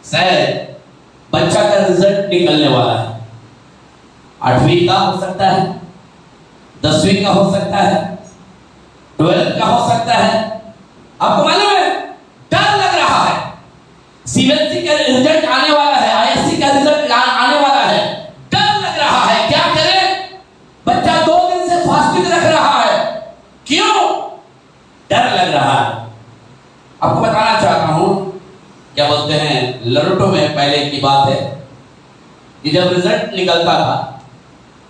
शायद बच्चा का रिजल्ट निकलने वाला है, 8वीं का हो सकता है, 10वीं का हो सकता है, 12th का हो सकता है। आपको मालूम है डर लग रहा है, सीबीएसई का रिजल्ट आने वाला है, आईएससी का रिजल्ट आने वाला है, डर लग रहा है। क्या करे? बच्चा 2 दिन से फास्टिंग रख रहा है, क्यों? डर लग रहा है। आपको बताना चाहता हूं, क्या बोलते हैं लरोटो में पहले की बात है कि जब रिजल्ट निकलता था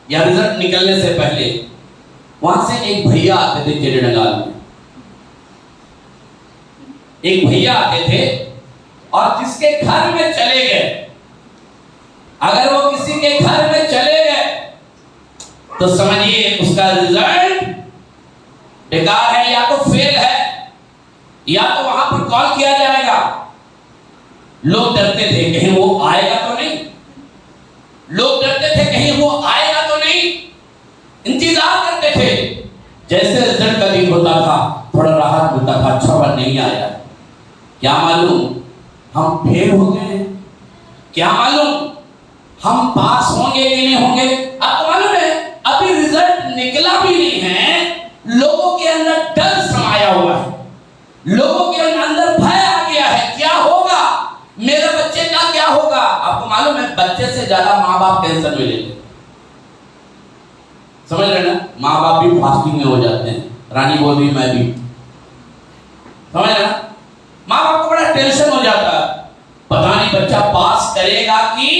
या रिजल्ट निकलने से पहले वहां से एक भैया आते थे चिड़नगाल में, एक भैया आते थे और जिसके घर में चले गए, अगर वो किसी के घर में चले गए तो समझिए उसका रिजल्ट बेकार है, या तो फेल है, या तो वहां पर कॉल किया जाएगा। लोग डरते थे कहीं वो आएगा तो नहीं, लोग डरते थे कहीं वो आएगा तो नहीं, इंतजार करते थे। जैसे रिजल्ट का दिन होता था थोड़ा राहत मिलता था, अच्छा बार नहीं आया, क्या मालूम हम फेल हो गए, क्या मालूम हम पास होंगे कि नहीं होंगे। आपको मालूम है अभी रिजल्ट निकला भी नहीं है, लोगों के अंदर डर समाया हुआ है, लोगों के अंदर भय आ गया है, क्या होगा, मेरे बच्चे का क्या होगा। आपको मालूम है बच्चे से ज्यादा माँ बाप टेंशन में लेते, समझ रहे ना, माँ बाप भी फास्टिंग में हो जाते हैं, रानी बोल रही मैं भी, समझ रहे ना, माँ बाप को बड़ा टेंशन हो जाता है, पता नहीं बच्चा पास करेगा कि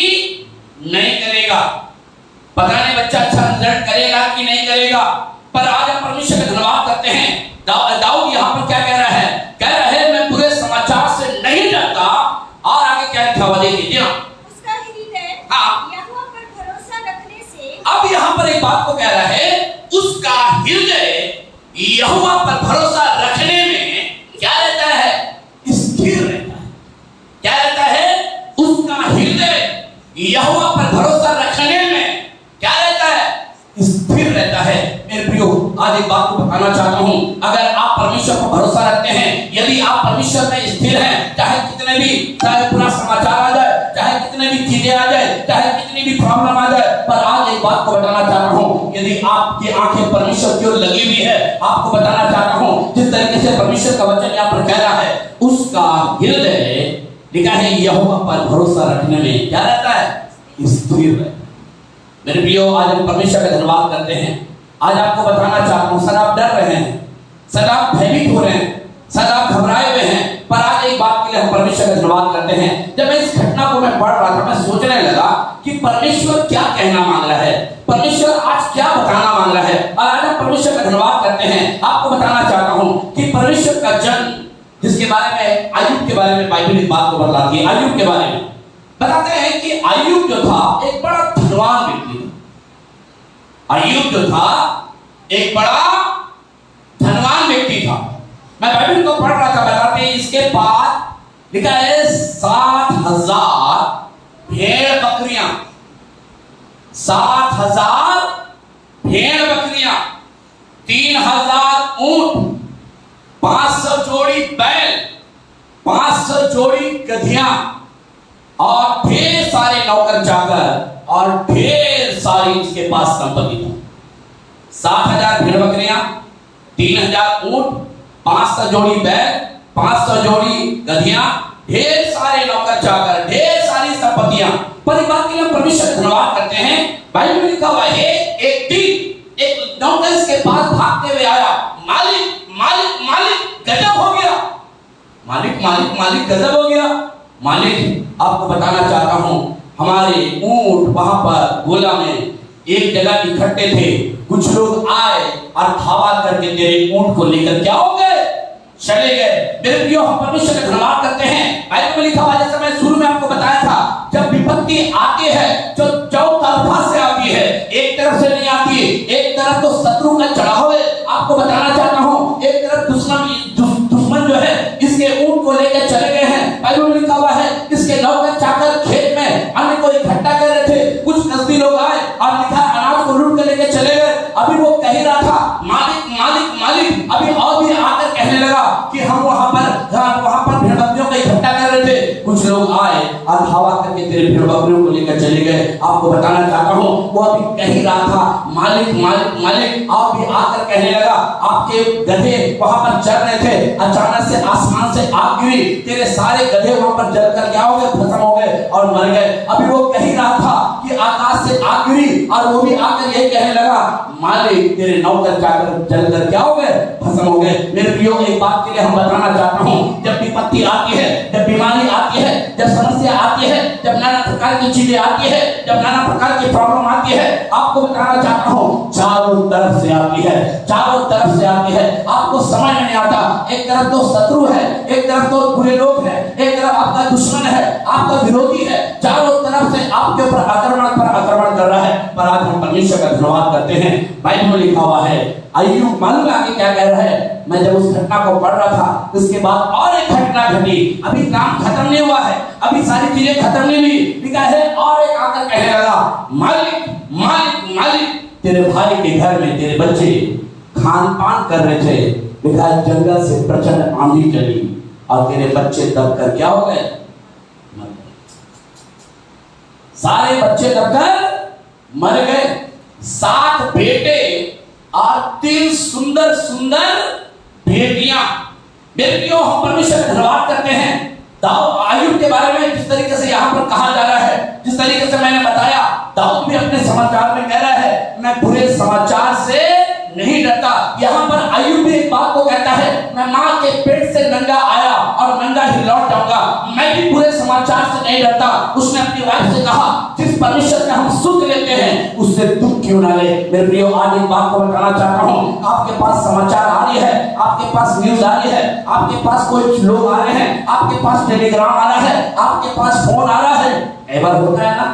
नहीं करेगा, पता नहीं बच्चा अच्छा रिजल्ट करेगा कि नहीं करेगा। पर आज हम परमेश्वर का धन्यवाद करते हैं, दाऊद यहाँ पर क्या कह रहा है? कह रहा है मैं बुरे समाचार से नहीं डरता। और आगे क्या लिखा हुआ देखिए, उसका हृदय यहोवा पर भरोसा रखने से। अब यहाँ पर एक बात को कह रहा है, उसका हृदय यहोवा पर भरोसा रखने में क्या रहता है? स्थिर रहता है। क्या रहता है? उसका हृदय यहोवा पर भरोसा रखने में क्या रहता है? स्थिर रहता है। मेरे प्रियो, आज एक बात को बताना चाहता हूं, अगर आप परमेश्वर पर भरोसा रखते हैं, यदि आप परमेश्वर में स्थिर हैं, चाहे कितने भी, चाहे पूरा समाचार आ जाए, चाहे कितने भी चीजें आ जाए, चाहे कितनी भी प्रॉब्लम आ जाए, पर आज एक बात को बताना चाहता हूं, यदि आपकी आंखें परमेश्वर की ओर लगी हुई है, आपको बताना चाहता हूं, जिस तरीके से परमेश्वर का वचन यहाँ पर कह रहा है, उसका हृदय लिखा है यहोवा पर भरोसा रखने में क्या रहता है? स्थिर रहता है। मेरे प्रियो, आज हम परमेश्वर का धन्यवाद करते हैं। आज आपको बताना चाहता हूं, सदा आप डर रहे हैं, सदा आप भयभीत हो रहे हैं, सदा आप घबराए हुए हैं, पर आज एक बात के लिए हम परमेश्वर का धन्यवाद करते हैं। जब मैं इस घटना को मैं पढ़ रहा था, मैं सोचने लगा कि परमेश्वर क्या कहना मांग रहा है, परमेश्वर आज क्या बताना मांग रहा है। और आज हम परमेश्वर का धन्यवाद करते हैं। आपको बताना चाहता हूं कि परमेश्वर का जन्म, जिसके बारे में अय्यूब के बारे में बाइबल इस बात को बताती है। अय्यूब के बारे में बताते हैं कि अय्यूब जो था एक बड़ा धनवान व्यक्ति था। अय्यूब जो था एक बड़ा धनवान व्यक्ति था। मैं बाइबल को पढ़ रहा था, बताते हैं इसके पास लिखा है 7,000 भेड़ बकरियां, 7,000 भेड़ बकरियां, 3,000 ऊंट, 500 जोड़ी बैल, 500 जोड़ी गधियां और ढेर सारे नौकर चाकर और ढेर सारी इसके पास संपत्ति थी। 7,000 भेड़ बकरियां, 3,000 ऊंट, 500 जोड़ी बैल, 500 जोड़ी गधियां, ढेर सारे नौकर चाकर, ढेर सारी संपत्तियां। पर इस बात के लिए परमेश्वर का धन्यवाद करते हैं। बाइबल में लिखा हुआ है एक दिन एक नौकर इसके पास भागते हुए आया, मालिक मालिक मालिक गजब हो गया, मालिक मालिक मालिक गजब हो गया। मालिक आपको बताना चाहता हूं, हमारे ऊंट वहां पर गोला में एक जगह इकट्ठे थे, कुछ लोग आए और धावा करके तेरे ऊंट को लेकर क्या हो गए, चले गए। मेरे प्रियो, हम परमेश्वर का धन्यवाद करते हैं। बाइबल में लिखा हुआ, जैसे मैं शुरू में आपको बताया था, जब विपत्ति आती है जो चौतरफा से आती है, एक तरफ से नहीं आती है। एक तरफ तो शत्रु का चढ़ाव है, आपको बताना चाहता हूं, एक तरफ दुश्मन जो है इसके ऊंट को लेकर चले गए हैं। बाइबल में लिखा हुआ है इसके नौकर चाकर खेत में अन्य को इकट्ठा कर रहे थे, कुछ कसदी लोग आए और लिखा अनाज को लूट कर लेकर चले गए। अभी वो कह रहा था मालिक मालिक मालिक, अभी और भी आकर कहने लगा कि हम वहां पर भेड़ बकरियों को इकट्ठा कर रहे थे, कुछ लोग आए और धावा करके तेरे भेड़ बकरियों को लेकर चले गए। आपको बताना चाहता हूं, वो अभी कह ही रहा था मालिक मालिक मालिक, और भी आकर कहने लगा आपके गधे वहां पर चल रहे थे, अचानक से आसमान से आग गिरी, तेरे सारे गधे वहां पर जलकर क्या हो गए, खत्म हो गए और मर गए। अभी वो कह ही रहा था कि आकाश से आग गिरी और वो भी आकर यही कहने लगा मालिक तेरे नौकर चाकर जलकर क्या हो गए, खत्म हो गए। मेरे प्रियो, एक बात के लिए हम बताना चाहता हूं, जब विपत्ति आती है, जब बीमारी आती है, जब समस्या आती है, जब नाना प्रकार की चीजें आती है, जब नाना प्रकार की प्रॉब्लम आती है, आपको बताना चाहता हूं चारों तरफ से आती है, चारों तरफ से आती है। आपको समझ में नहीं आता, एक तरफ तो शत्रु है, एक तरफ तो बुरे लोग हैं, एक तरफ आपका दुश्मन है, आपका विरोधी है, चारों तरफ से आपके ऊपर आक्रमण कर रहा है। पर आज हम परमेश्वर का धन्यवाद करते हैं। बाइबल में लिखा हुआ है अय्यूब मालूम आगे क्या कह रहा है। मैं जब उस घटना को पढ़ रहा था, उसके बाद और एक घटना घटी। अभी काम खत्म नहीं हुआ है, अभी सारी चीजें खत्म नहीं हुई, लिखा है और एक आकर कहने लगा मालिक मालिक मालिक, तेरे भाई के घर में तेरे बच्चे खान पान कर रहे थे, लिखा है जंगल से प्रचंड आंधी चली और तेरे बच्चे दबकर क्या हो गए, सारे बच्चे दबकर मर गए। 7 बेटे और 3 सुंदर सुंदर बेटियां। बेटियों, हम परमेश्वर का धन्यवाद करते हैं। दाऊद अय्यूब के बारे में जिस तरीके से यहाँ पर कहा जा रहा है, जिस तरीके से मैंने बताया, दाऊद भी अपने समाचार में कह रहा है मैं बुरे समाचार से नहीं डरता। यहाँ पर अय्यूब भी एक बात को कहता है मैं माँ के पेट से नंगा आया और नंगा ही लौट जाऊंगा, मैं भी बुरे समाचार से नहीं डरता। उसने अपनी वाइफ से कहा जिस परमेश्वर से हम सुख लेते हैं उससे दुख क्यों ना ले। मेरे प्रियो, आज एक बात को बताना चाहता हूँ, आपके पास समाचार आ रही है, आपके पास न्यूज आ रही है, आपके पास कोई लोग आ रहे हैं, आपके पास टेलीग्राम आ रहा है, आपके पास फोन आ रहा है। कई बार होता है ना,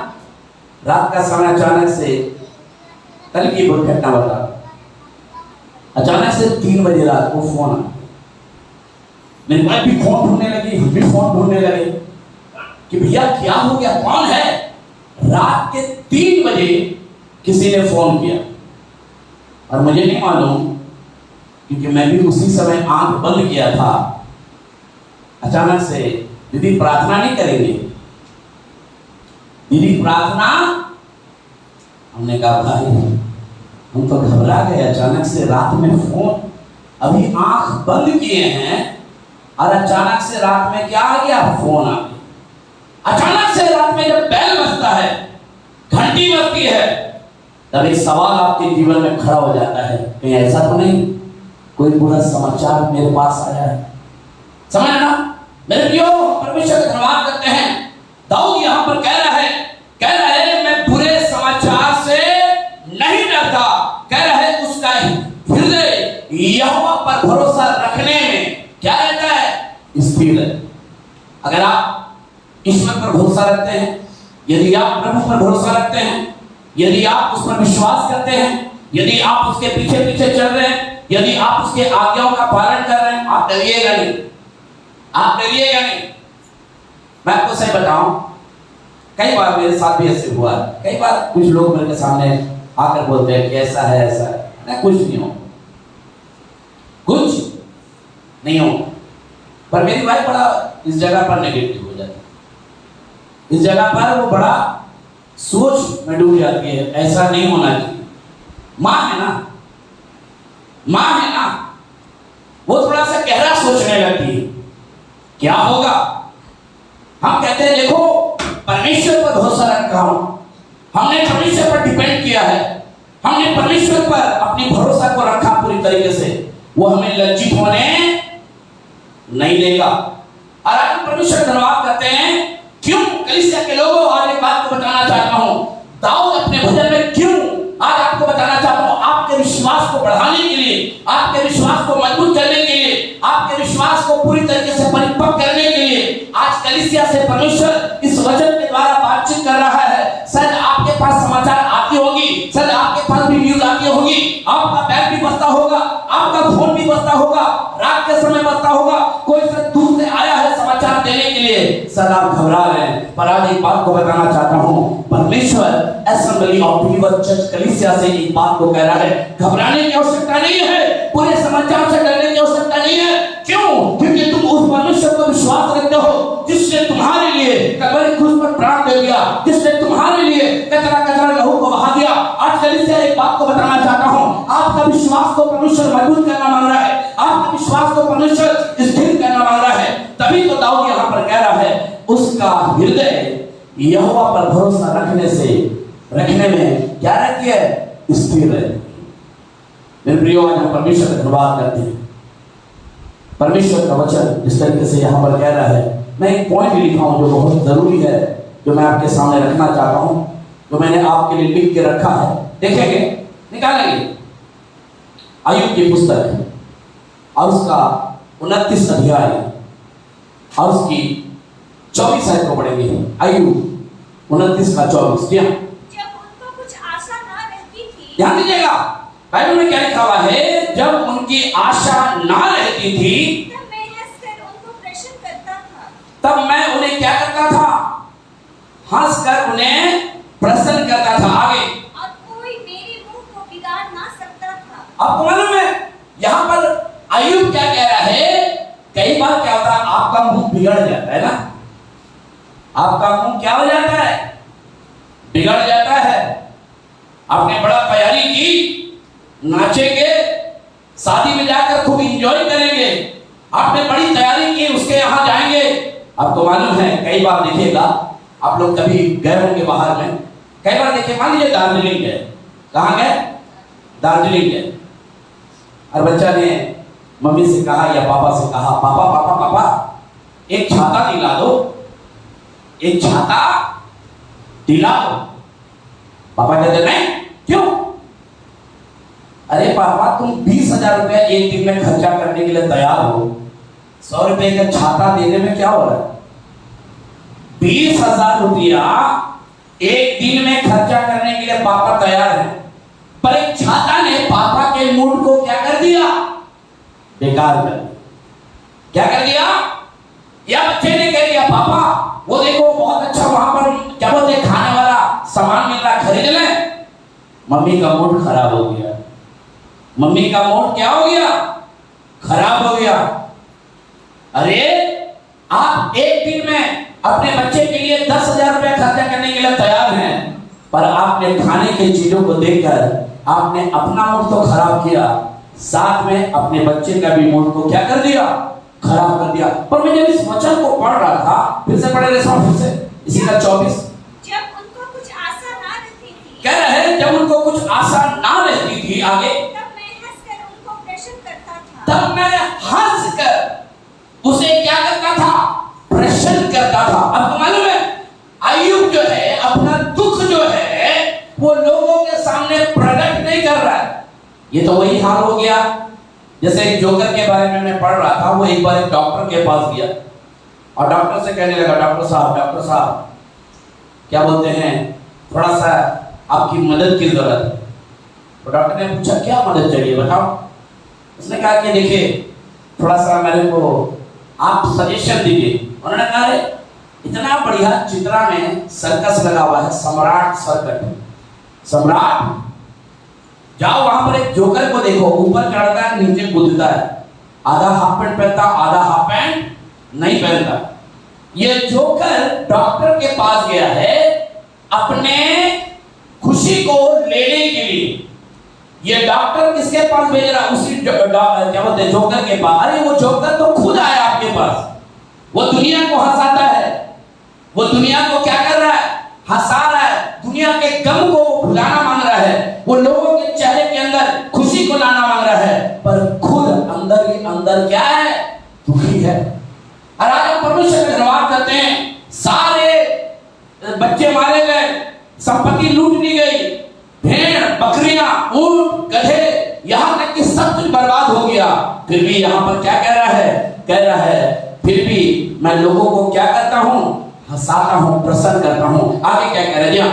रात का समय अचानक से, कल की घटना बता, अचानक से 3 बजे रात को फोन आया। मेरी वाइफ भी फोन ढूंढने लगी, हम भी फोन ढूंढने लगे कि भैया क्या हो गया, कौन है। रात के 3 बजे किसी ने फोन किया और मुझे नहीं मालूम, क्योंकि मैं भी उसी समय आंख बंद किया था। अचानक से दीदी प्रार्थना नहीं करेंगे, दीदी प्रार्थना। हमने कहा भाई हम तो घबरा गए, अचानक से रात में फोन, अभी आंख बंद किए हैं और अचानक से रात में क्या आ गया, फोन आ गया। अचानक से रात में जब बेल बजता है, घंटी बजती है, तब एक सवाल आपके जीवन में खड़ा हो जाता है, कहीं ऐसा तो नहीं कोई बुरा समाचार मेरे पास आया है। समझ ना, मेरे प्रियो, परमेश्वर का धन्यवाद करते हैं। दाऊद यहाँ पर कह रहा है मैं बुरे समाचार से नहीं डरता। कह रहा है उसका हृदय यहोवा पर भरोसा रखने में क्या रहता है? स्थिर है। अगर आप ईश्वर पर भरोसा रखते हैं, यदि आप प्रभु पर भरोसा रखते हैं, यदि आप उस पर विश्वास करते हैं, यदि आप उसके पीछे पीछे चल रहे हैं, यदि आप उसके आज्ञाओं का पालन कर रहे हैं, आप डरिएगा नहीं, आप डरिएगा नहीं। मैं आपको सही बताऊं, कई बार मेरे साथ भी ऐसे हुआ है। कई बार कुछ लोग मेरे सामने आकर बोलते हैं कि ऐसा है ऐसा है। मैं कुछ नहीं हूं, कुछ नहीं हूं। पर मेरी वाइफ बड़ा इस जगह पर नेगेटिव हो जाती है, इस जगह पर वो बड़ा सोच में डूब जाती है, ऐसा नहीं होना चाहिए। माँ है ना, माँ है ना, वो थोड़ा सा गहरा सोचने लगती है, क्या होगा। हम कहते हैं देखो परमेश्वर पर भरोसा रखा हूं, हमने परमेश्वर पर डिपेंड किया है, हमने परमेश्वर पर अपनी भरोसा को रखा पूरी तरीके से, वो हमें लज्जित होने नहीं देगा। और आज परमेश्वर धन्यवाद करते हैं। क्यों कलीसिया के लोगों, आज एक बात को बताना चाहता हूं, दाऊद अपने भजन में क्यों आज आपको बताना चाहता हूं, आपके विश्वास को बढ़ाने के लिए, आपके विश्वास को मजबूत करने के लिए, आपके विश्वास को पूरी तरीके से परिपक्व करने के लिए आज कलीसिया से परमेश्वर इस वचन के द्वारा बातचीत कर रहा है। शायद आपके पास समाचार आती होगी, शायद आपके पास भी न्यूज आती होगी, आपका बैग भी बजता होगा, आपका फोन भी बजता होगा, रात के समय बजता होगा, कोई शायद दूर से आया है समाचार देने के लिए, शायद आप घबरा रहे हैं। पर आज एक बात को बताना चाहता हूं, परमेश्वर असेंबली ऑफ बिलीवर्स चर्च कलीसिया से एक बात को कह रहा है, घबराने की आवश्यकता नहीं है, पूरे समाचार से डरने की आवश्यकता नहीं है। क्यों? क्योंकि तुम उस परमेश्वर पर विश्वास रखते हो जिसने तुम्हारे लिए कबरी क्रूस पर प्राण दे दिया, जिसने तुम्हारे लिए कचरा लहू को बहा दिया। आज कलीसिया एक बात को बताना चाहता हूं, आपका विश्वास को परमेश्वर मजबूत करना मांग रहा है, आपका विश्वास को परमेश्वर स्थिर करना मांग रहा है। तभी तो दाऊद यहां पर कह रहा है उसका हृदय यहोवा पर भरोसा रखने में क्या रहती है? स्थिर है। मेरे प्रियो, आज हम परमेश्वर का धन्यवाद करते हैं। परमेश्वर का वचन जिस तरीके से यहाँ पर कह रहा है, मैं एक पॉइंट लिखा हूँ जो बहुत जरूरी है, जो मैं आपके सामने रखना चाहता हूँ, जो मैंने आपके लिए लिख के रखा है। देखेंगे, निकालेंगे अय्यूब की पुस्तक और उसका 29 अध्याय और उसकी 24 आयत को पढ़ेंगे। अय्यूब 29 का 24। जब उनको कुछ आशा ना रहती थी, ध्यान दीजिएगा, बाइबल में क्या लिखा हुआ है? जब उनकी आशा ना रहती थी, तब मैं हंसकर उनको प्रश्न करता था। तब मैं उन्हें क्या करता था? हंसकर उन्हें प्रसन्न करता था। आगे, और कोई मेरे मुंह को बिगाड़ ना सकता था। आपको मालूम है यहाँ पर अय्यूब क्या कह रहा है? कई बार क्या होता है, आपका मुंह बिगड़ जाता है ना, आपका मुंह क्या हो जाता है? बिगड़ जाता है। आपने बड़ा तैयारी की, नाचेंगे, शादी में जाकर खूब एंजॉय करेंगे, आपने बड़ी तैयारी की, उसके यहाँ जाएंगे। आपको मालूम है कई बार देखिएगा, आप लोग कभी गए होंगे बाहर में, कई बार देखिए, मान लीजिए दार्जिलिंग गए, कहाँ गए? दार्जिलिंग गए, और बच्चा ने मम्मी से कहा या पापा से कहा, पापा पापा पापा एक छाता दिला दो, एक छाता दिला दो। पापा कहते नहीं, क्यों? अरे पापा, तुम 20,000 रुपया एक दिन में खर्चा करने के लिए तैयार हो, 100 रुपए का छाता देने में क्या हो रहा है? 20,000 रुपया एक दिन में खर्चा करने के लिए पापा तैयार है, पर एक छाता ने पापा के मूड को क्या कर दिया? बेकार कर दिया। क्या कर दिया? या बच्चे ने कह दिया, पापा वो देखो बहुत अच्छा वहां पर क्या बोलते हैं, खाने वाला सामान मिल रहा, खरीद लें। मम्मी का मूड खराब हो गया, मम्मी का मूड क्या हो गया? खराब हो गया। अरे आप एक दिन में अपने बच्चे के लिए 10,000 रुपया खर्चा करने के लिए तैयार हैं, पर आपने खाने की चीजों को देखकर आपने अपना मूड तो खराब किया, साथ में अपने बच्चे का भी मूड को क्या कर दिया? खराब कर दिया। पर मैं जब इस वचन को पढ़ रहा था, फिर से पढ़े फिर से इसी का 24। जब उनको कुछ आशा ना रहती थी, कह रहे हैं जब उनको कुछ आशा ना रहती थी, आगे, तब मैं हंसकर उनको प्रश्न करता था। तब मैं हंसकर उसे क्या करता था? प्रश्न करता था। आपको मालूम है अय्यूब जो है अपना दुख जो है वो लोगों के सामने प्रकट नहीं कर रहा है। ये तो वही हाल हो गया जैसे एक जोकर के बारे में मैं पढ़ रहा था। वो एक बार एक डॉक्टर के पास गया और डॉक्टर से कहने लगा, डॉक्टर साहब क्या बोलते हैं, थोड़ा सा आपकी मदद की जरूरत है। तो डॉक्टर ने पूछा क्या मदद चाहिए बताओ। उसने कहा कि देखिए थोड़ा सा मेरे को आप सजेशन दीजिए। उन्होंने कहा अरे इतना बढ़िया चित्रा में सर्कस लगा हुआ है, सम्राट सर्कट, सम्राट, जाओ वहां पर एक जोकर को देखो, ऊपर चढ़ता है नीचे कूदता है, आधा हाफ पैंट पहनता आधा हाफ पैंट नहीं पहनता। ये जोकर डॉक्टर के पास गया है अपने खुशी को लेने के लिए। ये डॉक्टर किसके पास भेज रहा है? उसी क्या बोलते हैं जोकर के पास। अरे वो जोकर तो खुद आया आपके पास, वो दुनिया को हंसाता है, वो दुनिया को क्या कर रहा है? हंसा रहा है, दुनिया के गम को भुलाना मांग रहा है, वो लोगों के चेहरे के अंदर खुशी को लाना मांग रहा है, पर खुद अंदर ही अंदर क्या है? दुखी है। और आज हम परमेश्वर का धन्यवाद करते हैं, सारे बच्चे मारे गए, संपत्ति लूट ली गई, भेड़ बकरियां ऊंट गधे यहां तक कि सब कुछ बर्बाद हो गया। फिर भी यहां पर क्या कह रहा है? कह रहा है फिर भी मैं लोगों को क्या करता हूं? हंसाता हूं, प्रसन्न करता हूं। आगे क्या कह रहे हैं?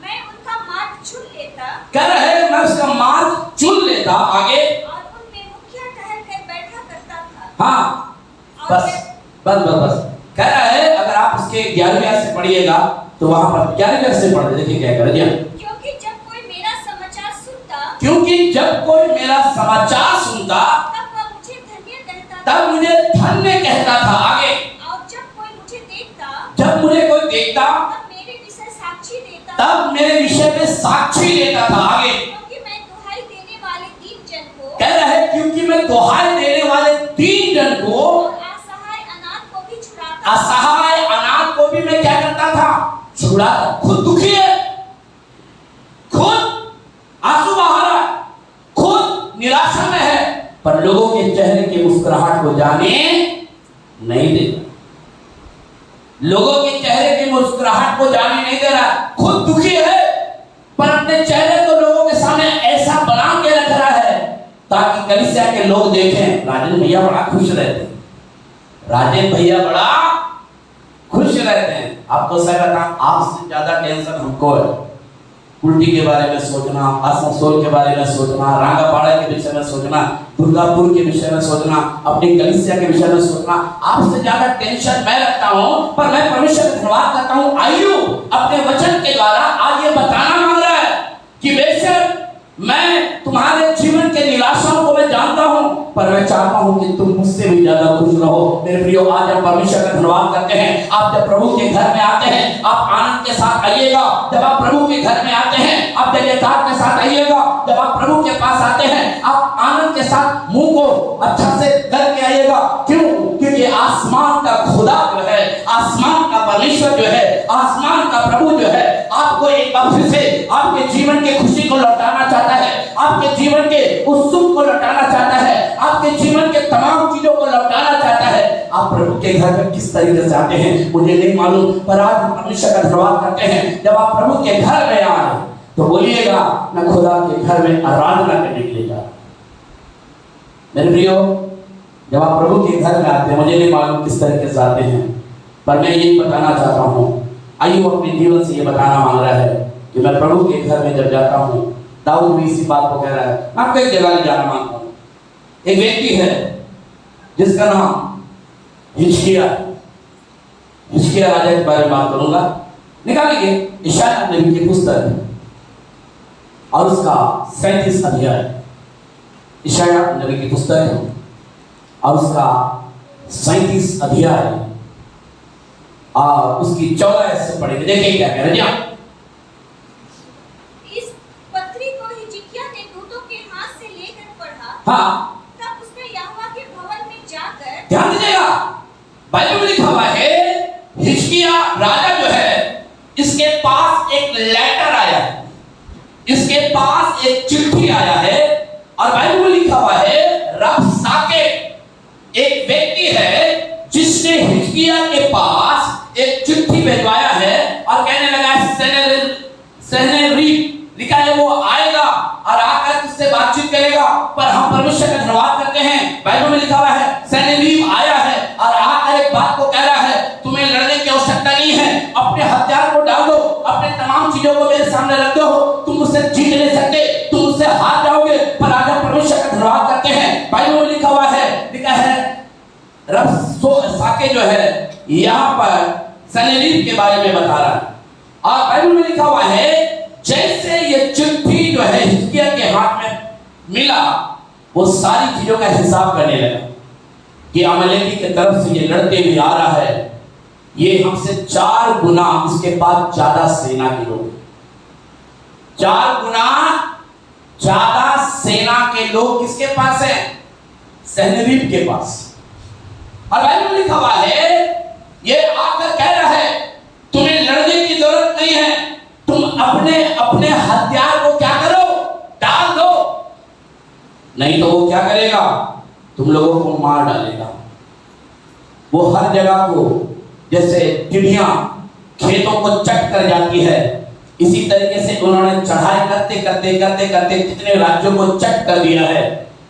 मैं उनका मार्ग चुन लेता, कह रहा है मैं उसका मार्ग चुन लेता। आगे और उनमें मुखिया ठहर कर बैठा करता था। हाँ और बस कह रहा है अगर आप उसके 11वें आयत से पढ़िएगा तो वहां पर 11वें आयत से पढ़ देखिए क्या कह रहे हैं। क्योंकि जब कोई मेरा समाचार सुनता, क्योंकि जब कोई मेरा समाचार सुनता तब वह मुझे धन्य कहता था। तब मुझे धन्य कहता था। आगे और जब कोई मुझे देखता, जब मुझे कोई देखता तब मेरे विषय साक्षी देता, तब मेरे विषय में साक्षी देता था। आगे क्योंकि मैं दुहाई देने वाले दीन जन को, कह रहा है क्योंकि मैं दुहाई देने वाले दीन जन को और असहाय अनाथ को भी छुड़ाता, असहाय अनाथ को भी मैं क्या करता था? छुड़ाता। खुद दुखी है, खुद आंसू बहा रहा है, खुद निराशा में है, पर लोगों के चेहरे की मुस्कुराहट को जाने नहीं देता। लोगों के चेहरे की मुस्कुराहट को जाने नहीं दे रहा। खुद दुखी है पर अपने चेहरे को लोगों के सामने ऐसा बना के रख रहा है ताकि कलीसिया के लोग देखें राजेश भैया बड़ा खुश रहते हैं, राजेश भैया बड़ा खुश रहते हैं। आपको सही बताऊं, आपसे ज्यादा टेंशन हमको है। कुल्टी के बारे में सोचना, आसनसोल के बारे में सोचना, रांगापाड़ा के विषय में सोचना, दुर्गापुर के विषय में सोचना, अपनी कलीसिया के विषय में सोचना, आपसे ज्यादा टेंशन मैं रखता हूं। पर मैं परमेश्वर का धन्यवाद करता हूं, अय्यूब अपने वचन के द्वारा आज ये बताना मांग रहा है कि बेशक मैं तुम्हारे जीवन के निराशाओं को मैं जानता हूं, पर मैं चाहता हूं कि तुम मुझसे भी ज्यादा खुश रहो। मेरे प्रियो, आज हम परमेश्वर का धन्यवाद करते हैं। आप जब प्रभु के घर में आते हैं आप आनंद के साथ आइएगा। जब आप प्रभु के घर में आते हैं आप जयकार के साथ आइएगा। जब आप प्रभु के पास आते हैं आप आनंद के साथ मुंह को अच्छा से करके आइएगा। क्यों? क्योंकि आसमान का खुदा जो है, आसमान का परमेश्वर जो है, आसमान का प्रभु जो है आपको एक बार फिर से आपके जीवन की खुशी को लौटाना चाहता है, आपके जीवन के उस सुख को लौटाना चाहता है, आपके जीवन के तमाम चीजों को लौटाना चाहता है। आप प्रभु के घर में किस तरीके से आते हैं मुझे नहीं मालूम, पर आज हम परमेश्वर का धन्यवाद करते हैं। जब आप प्रभु के घर में आए तो बोलिएगा मैं खुदा के घर में आराधना करने के लिए जा रहा हूं। मेरे प्रियो, जब आप प्रभु के घर में आते हैं, मुझे नहीं मालूम किस तरीके से आते हैं, पर मैं यही बताना चाहता हूँ। आइए अपने जीवन से ये बताना मांग रहा है कि मैं प्रभु के घर में जब जाता हूँ, दाऊद भी इसी बात को कह रहा है। मैं आपको एक जगह ले जाना मांगता हूँ। एक व्यक्ति है जिसका नाम हिजकिय्याह राजा के बारे में बात करूंगा। निकालिए यशायाह नबी की पुस्तक और उसका 37 अध्याय। यशायाह नबी की पुस्तक है और उसका 37 अध्याय और उसकी 14 आयत से पढ़ेंगे। देखिए क्या कह रहे हैं। इस पत्री को हिजकिय्याह ने दूतों के हाथ से लेकर पढ़ा। हाँ, तब उसने यहोवा के भवन में जाकर, ध्यान दीजिएगा, बाइबल में लिखा हुआ है हिजकिय्याह राजा जो है इसके पास एक लेटर आया है, इसके पास एक चिट्ठी आया है और बाइबल में लिखा हुआ है रबसाके एक व्यक्ति है है वो आएगा और आकर तुझसे बातचीत करेगा, पर हम परमेश्वर का धन्यवाद करते हैं। बाइबल में लिखा हुआ है सन्हेरीब आया है और आकर एक बात को कह रहा है, तुम्हें लड़ने की आवश्यकता नहीं है, अपने हथियार को डाल दो, अपने तमाम चीजों को मेरे सामने रख दो, तुम उससे जीत नहीं सकते, तुम उससे हार जाओगे। पर आज हम परमेश्वर का धन्यवाद करते हैं। बाइबल में लिखा हुआ है, लिखा है रब्साके जो है यहाँ पर सन्हेरीब के बारे में बता रहा है। और बाइबल में लिखा हुआ है जैसे ये चिट्ठी जो है हिजकिय्याह के हाथ में मिला, वो सारी चीजों का हिसाब करने लगा कि अमलेकी की तरफ से ये लड़ते हुए आ रहा है, ये हमसे 4 गुना इसके पास ज्यादा सेना के लोग, 4 गुना ज्यादा सेना के लोग किसके पास है? सन्हेरीब के पास। और बाइबल में लिखा हुआ है ये आकर कह रहा है तुम्हें लड़ने की जरूरत नहीं है, तुम अपने अपने हथियार को क्या करो, डाल दो, नहीं तो वो क्या करेगा, तुम लोगों को मार डालेगा। वो हर जगह को जैसे चिड़ियां खेतों को चट कर जाती है, इसी तरीके से उन्होंने चढ़ाई करते करते करते करते कितने राज्यों को चट कर दिया है।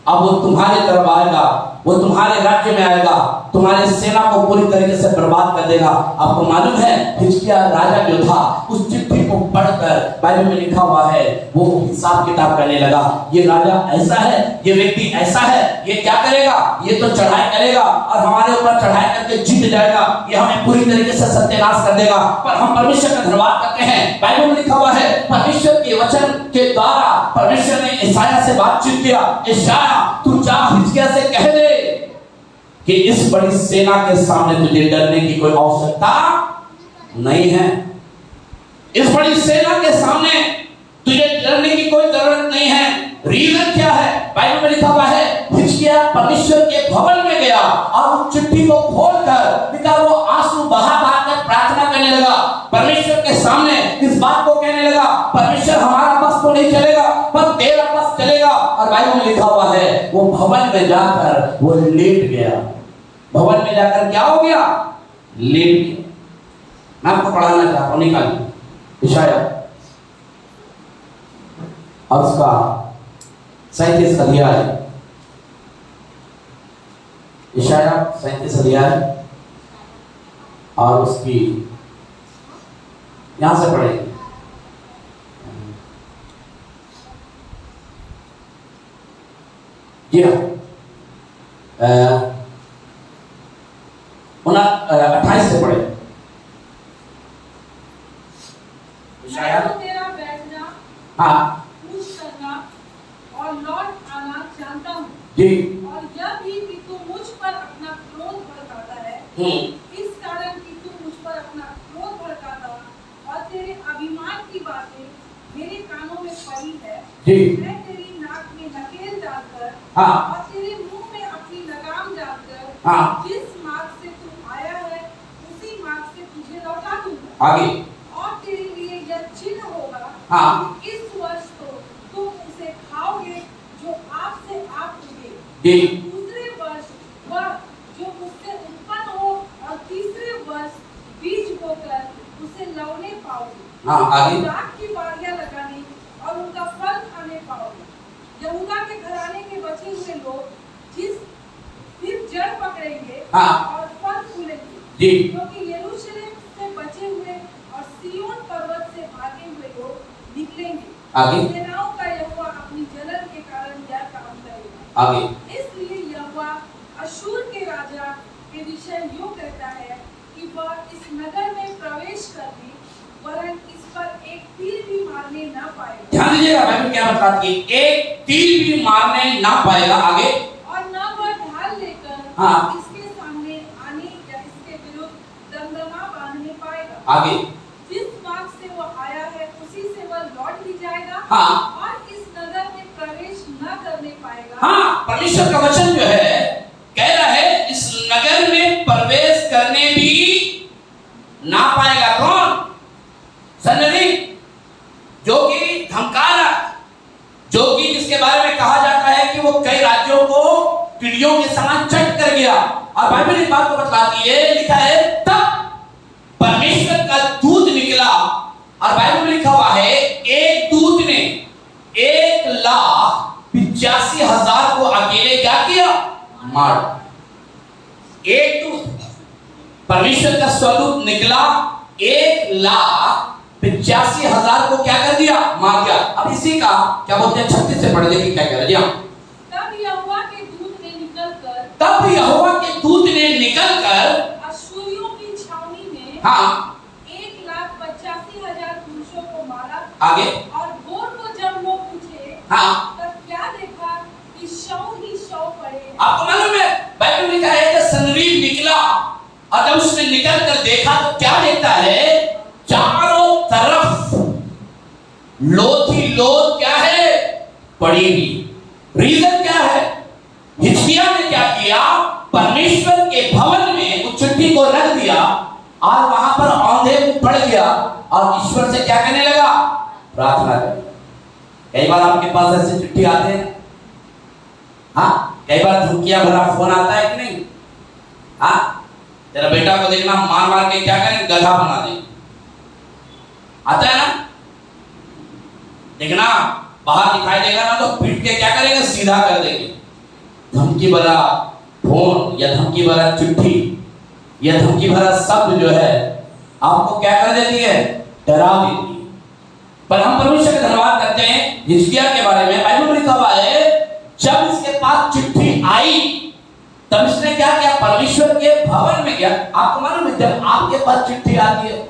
अब वो तुम्हारे तरफ आएगा, वो तुम्हारे राज्य में आएगा, तुम्हारी सेना को पूरी तरीके से बर्बाद कर देगा। आपको मालूम है हिजकिय्याह राजा जो था उस चिट्ठी को पढ़कर बाइबल में लिखा हुआ है वो हिसाब किताब करने लगा, ये राजा ऐसा है, ये व्यक्ति ऐसा है, ये क्या करेगा, ये तो चढ़ाई करेगा और हमारे ऊपर चढ़ाई करके जीत जाएगा, ये हमें पूरी तरीके से सत्यानाश कर देगा। पर हम परमेश्वर का धन्यवाद करते हैं। बाइबल में लिखा हुआ है परमेश्वर के वचन के द्वारा परमेश्वर ने यशायाह से बातचीत किया, यशायाह तू जा हिजकिय्याह से कह दे कि इस बड़ी सेना के सामने तुझे डरने की कोई आवश्यकता नहीं है, इस बड़ी सेना के सामने तुझे डरने की कोई जरूरत नहीं है। रीजन क्या है? बाइबल में लिखा हुआ है हिजकिय्याह परमेश्वर के भवन में गया और उस चिट्ठी को खोलकर लिखा वो आंसू बहा बहा कर प्रार्थना करने लगा, परमेश्वर के सामने इस बात को कहने लगा परमेश्वर हमारा बस तो नहीं चलेगा पर तेरा बस चलेगा। और बाइबल में लिखा हुआ है वो भवन में जाकर वो लेट गया, भवन में जाकर क्या हो गया, लेट गया। मैं आपको पढ़ाना चाहता हूं, निकालिए यशायाह और उसका 37 अध्याय, यशायाह 37 अध्याय और उसकी यहां से पढ़ेंगे। जी हाँ 28 से पढ़े। तेरा बैठना, हाँ पूछ करना और लौट आना जानता हूँ, जी और यह भी कि तू मुझ पर अपना क्रोध भड़काता है, इस कारण कि तू मुझ पर अपना क्रोध भड़काता और तेरे अभिमान की बातें मेरे कानों में पड़ी है। जी मैं तेरी नाक में नकेल डालकर हाँ और तेरे मुंह में अपनी लगाम डालकर हाँ जिस मार्ग से तू आया है उसी मार्ग से तुझे लौटा दूंगा। आगे और तेरे लिए यह चिन्ह होगा हाँ कि इस वर्ष तो तुम उसे खाओगे जो आपसे आप उगे, जी दूसरे वर्ष वह जो उससे उत्पन्न हो और तीसरे वर्ष बीज बोकर उसे लौने पाओगे। हाँ आगे राख की बारियां लगाने और उनका फल खाने पाओगे। यहूदा के घराने के बचे हुए लोग जिस फिर जड़ पकड़ेंगे हाँ और फल फूलेंगे, जी क्योंकि यरूशलेम से बचे हुए और सिय्योन पर्वत से भागे हुए लोग निकलेंगे। आगे सेनाओं का यहोवा अपनी जलन के कारण यह काम करेगा। आगे इसलिए यहोवा अश्शूर के राजा के विषय यूं कहता है कि वह इस नगर में प्रवेश करने वरन इस पर एक तीर भी मारने ना पाएगा। ध्यान दीजिएगा बाइबल क्या बताती है, एक तीर भी मारने ना पाएगा। आगे और न वह ढाल लेकर हाँ इसके सामने आने या इसके विरुद्ध दमदमा बांधने पाएगा। आगे जिस मार्ग से वह आया है उसी से वह लौट भी जाएगा हाँ और इस नगर में प्रवेश न करने पाएगा। हाँ परमेश्वर का वचन जो है कह रहा है इस नगर में प्रवेश करने भी ना पाएगा। कौन? सन्हेरीब, जो कि धमका रहा, जो कि जिसके बारे में कहा जाता है कि वो कई राज्यों को कीड़ियों के समान चट कर गया। और बाइबल इस बात को बताती है, लिखा है तब परमेश्वर का दूत निकला और बाइबल में लिखा हुआ है एक दूत ने मार। एक दूत परमेश्वर का स्वरूप निकला, 1,85,000 को क्या कर दिया? मार दिया। अब इसी का क्या बोलते हैं, 36 से पढ़ देखिए क्या कह रहे हैं। तब यहोवा के दूत ने निकलकर अश्शूरियों की छावनी में हाँ 1,85,000 पुरुषों को मारा। आगे और भोर को जब लोग उठे हाँ तब क्या देखा कि शव ही शव पड़े हैं। आपको मालूम है बाइबल में लिखा है कि सनरीब निकला और जब उसने निकल कर देखा तो क्या देखता है, चारों तरफ लोथ ही लोथ क्या है, पड़ी हुई। रीजन क्या है? हिजकिय्याह ने क्या किया, परमेश्वर के भवन में उस चिट्ठी को रख दिया और वहां पर औंधे को पड़ गया और ईश्वर से क्या करने लगा, प्रार्थना करने। कई बार आपके पास ऐसे चिट्ठी आते हैं, हाँ कई बार धमकियां भरा फोन आता है कि नहीं, हाँ तेरा बेटा को देखना मार मार के क्या करें, गधा बना देंगे, आता है ना। देखना बाहर दिखाई देगा ना तो पीट के क्या करेंगे, सीधा कर देंगे। धमकी भरा फोन या धमकी भरा चिट्ठी या धमकी भरा शब्द जो है आपको क्या कर देती है, डरा देती है। पर हम परमेश्वर का धन्यवाद करते हैं, हिजकिय्याह के बारे में बाइबल में लिखा हुआ है, जब इसके पास चिट्ठी आई तब इसने क्या किया, परमेश्वर के भवन में गया। आपको मालूम है जब आपके पास चिट्ठी आती है,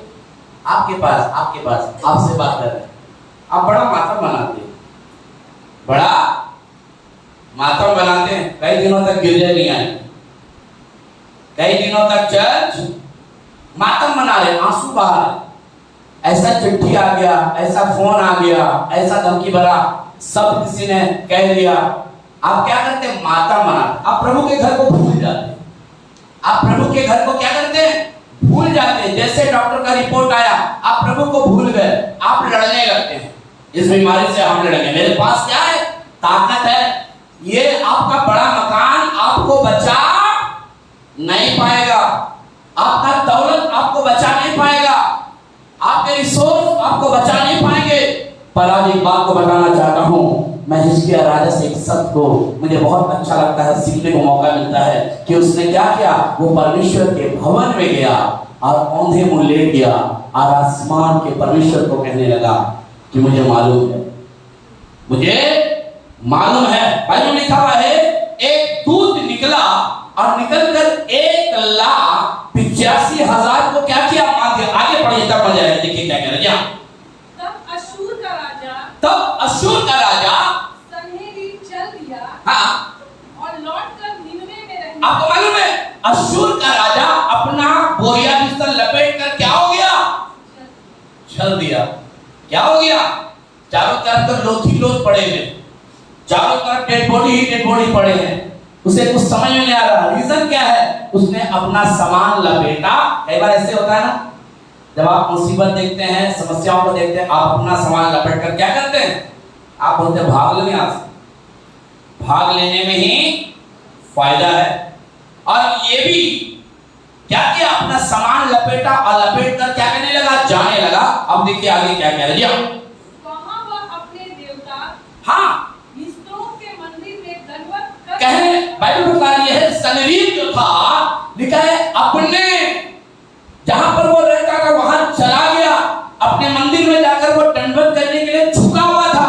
आपके पास आपसे बात कर रहे हैं, आप बड़ा मातम बनाते हैं, बड़ा मातम बनाते हैं। कई दिनों तक गिरजे नहीं आए, कई दिनों तक चर्च मातम बना रहे, आंसू बहा रहे। ऐसा चिट्ठी आ गया, ऐसा फोन आ गया, ऐसा धमकी भरा सब किसी ने कह दिया, आप क्या करते हैं, मातम मनाते। आप प्रभु के घर को भूल जाते हैं, आप प्रभु के घर को क्या करते हैं, भूल जाते हैं। जैसे डॉक्टर का रिपोर्ट आया आप प्रभु को भूल गए, आप लड़ने लगते हैं, इस बीमारी से हम लड़ेंगे, मेरे पास क्या है, ताकत है। ये आपका बड़ा मकान आपको बचा नहीं पाएगा, आपका दौलत आपको बचा नहीं पाएगा, आपके रिसोर्स आपको बचा नहीं पाएंगे। पर आज एक बात को बताना चाहता हूं, मैं हिजकिय्याह राजा से एक शब्द को मुझे बहुत अच्छा लगता है, सीखने को मौका मिलता है कि उसने क्या किया, वो परमेश्वर के भवन में गया और औंधे मुंह लेट गया और आसमान के परमेश्वर को कहने लगा कि मुझे मालूम है, मुझे मालूम है। बाइबल में लिखा हुआ है, एक दूत निकला और निकलकर 1,85,000 को क्या किया, मार दिया। आगे पढ़िए तब मजा आएगा, देखिए क्या कह रहे हैं। तब अश्शूर का राजा सन्हेरीब चल दिया हाँ और लौटकर निनवे में रहने। आपको मालूम है अश्शूर का राजा अपना बोरिया बिस्तर लपेट कर क्या हो गया, चल दिया। क्या हो गया, चारों तरफ तो लोथ ही लोथ पड़े हैं, चारों तरफ डेड बॉडी ही डेड बॉडी पड़े हैं, उसे कुछ समझ में नहीं आ रहा। रीजन क्या है, उसने अपना सामान लपेटा। कई बार ऐसे होता है ना, जब आप मुसीबत देखते हैं, समस्याओं को देखते हैं, आप अपना सामान लपेट कर क्या करते हैं, आप बोलते हैं भाग लो यहाँ से। भाग लेने में ही फायदा है। और ये भी क्या किया, अपना सामान लपेटा और लपेट कर क्या करने लगा, जाने लगा। अब देखिए आगे क्या कह रहे हैं। वहां वह अपने देवता हाँ निस्रोक के मंदिर में दंडवत कर कहने बाइबल बता रही है, सनरीब जो था लिखा है अपने जहां पर वो रहता था वहां चला गया, अपने मंदिर में जाकर वो दंडवत करने के लिए झुका हुआ था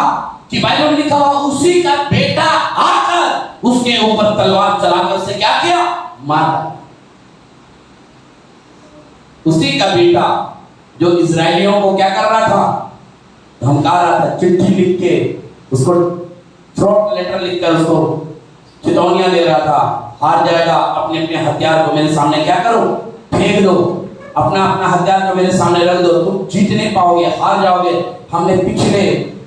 कि बाइबल में लिखा हुआ उसी का बेटा आकर उसके ऊपर तलवार चलाकर उसे क्या किया, मारा। उसी का बेटा जो इजरायलियों को क्या कर रहा था, धमका रहा था, चिट्ठी लिख के उसको, थ्रोट लेटर लिखकर उसको चेतावनियां दे रहा था, हार जाएगा, अपने अपने हथियार को मेरे सामने क्या करो, फेंक दो, अपना अपना हथियार को मेरे सामने रख दो, तुम जीत नहीं पाओगे, हार जाओगे। हमने पिछले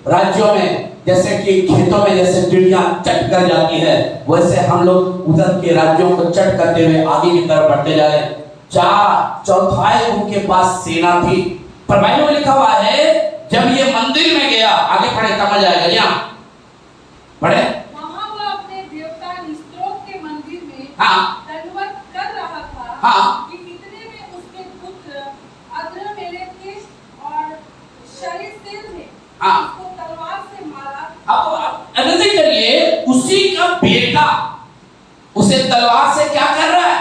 राज्यों में जैसे कि खेतों में जैसे चिड़ियां चट कर जाती है, वैसे हम लोग उधर के राज्यों को चट करते हुए आगे की तरफ बढ़ते जा रहे हैं। 4/4 उनके पास सेना थी। पर बाइबल में लिखा हुआ है जब ये मंदिर में गया, आगे पढ़े समझ आएगा, यहाँ पढ़े। वहां वह अपने देवता निस्रोक के मंदिर में हाँ दंडवत कर रहा था हाँ कि इतने में उसके पुत्र अद्रमेलेक और शरेसेर ने हाँ। उसको तलवार से मारा। अब अंदाजा करिए, उसी का बेटा उसे तलवार से क्या कर रहा है?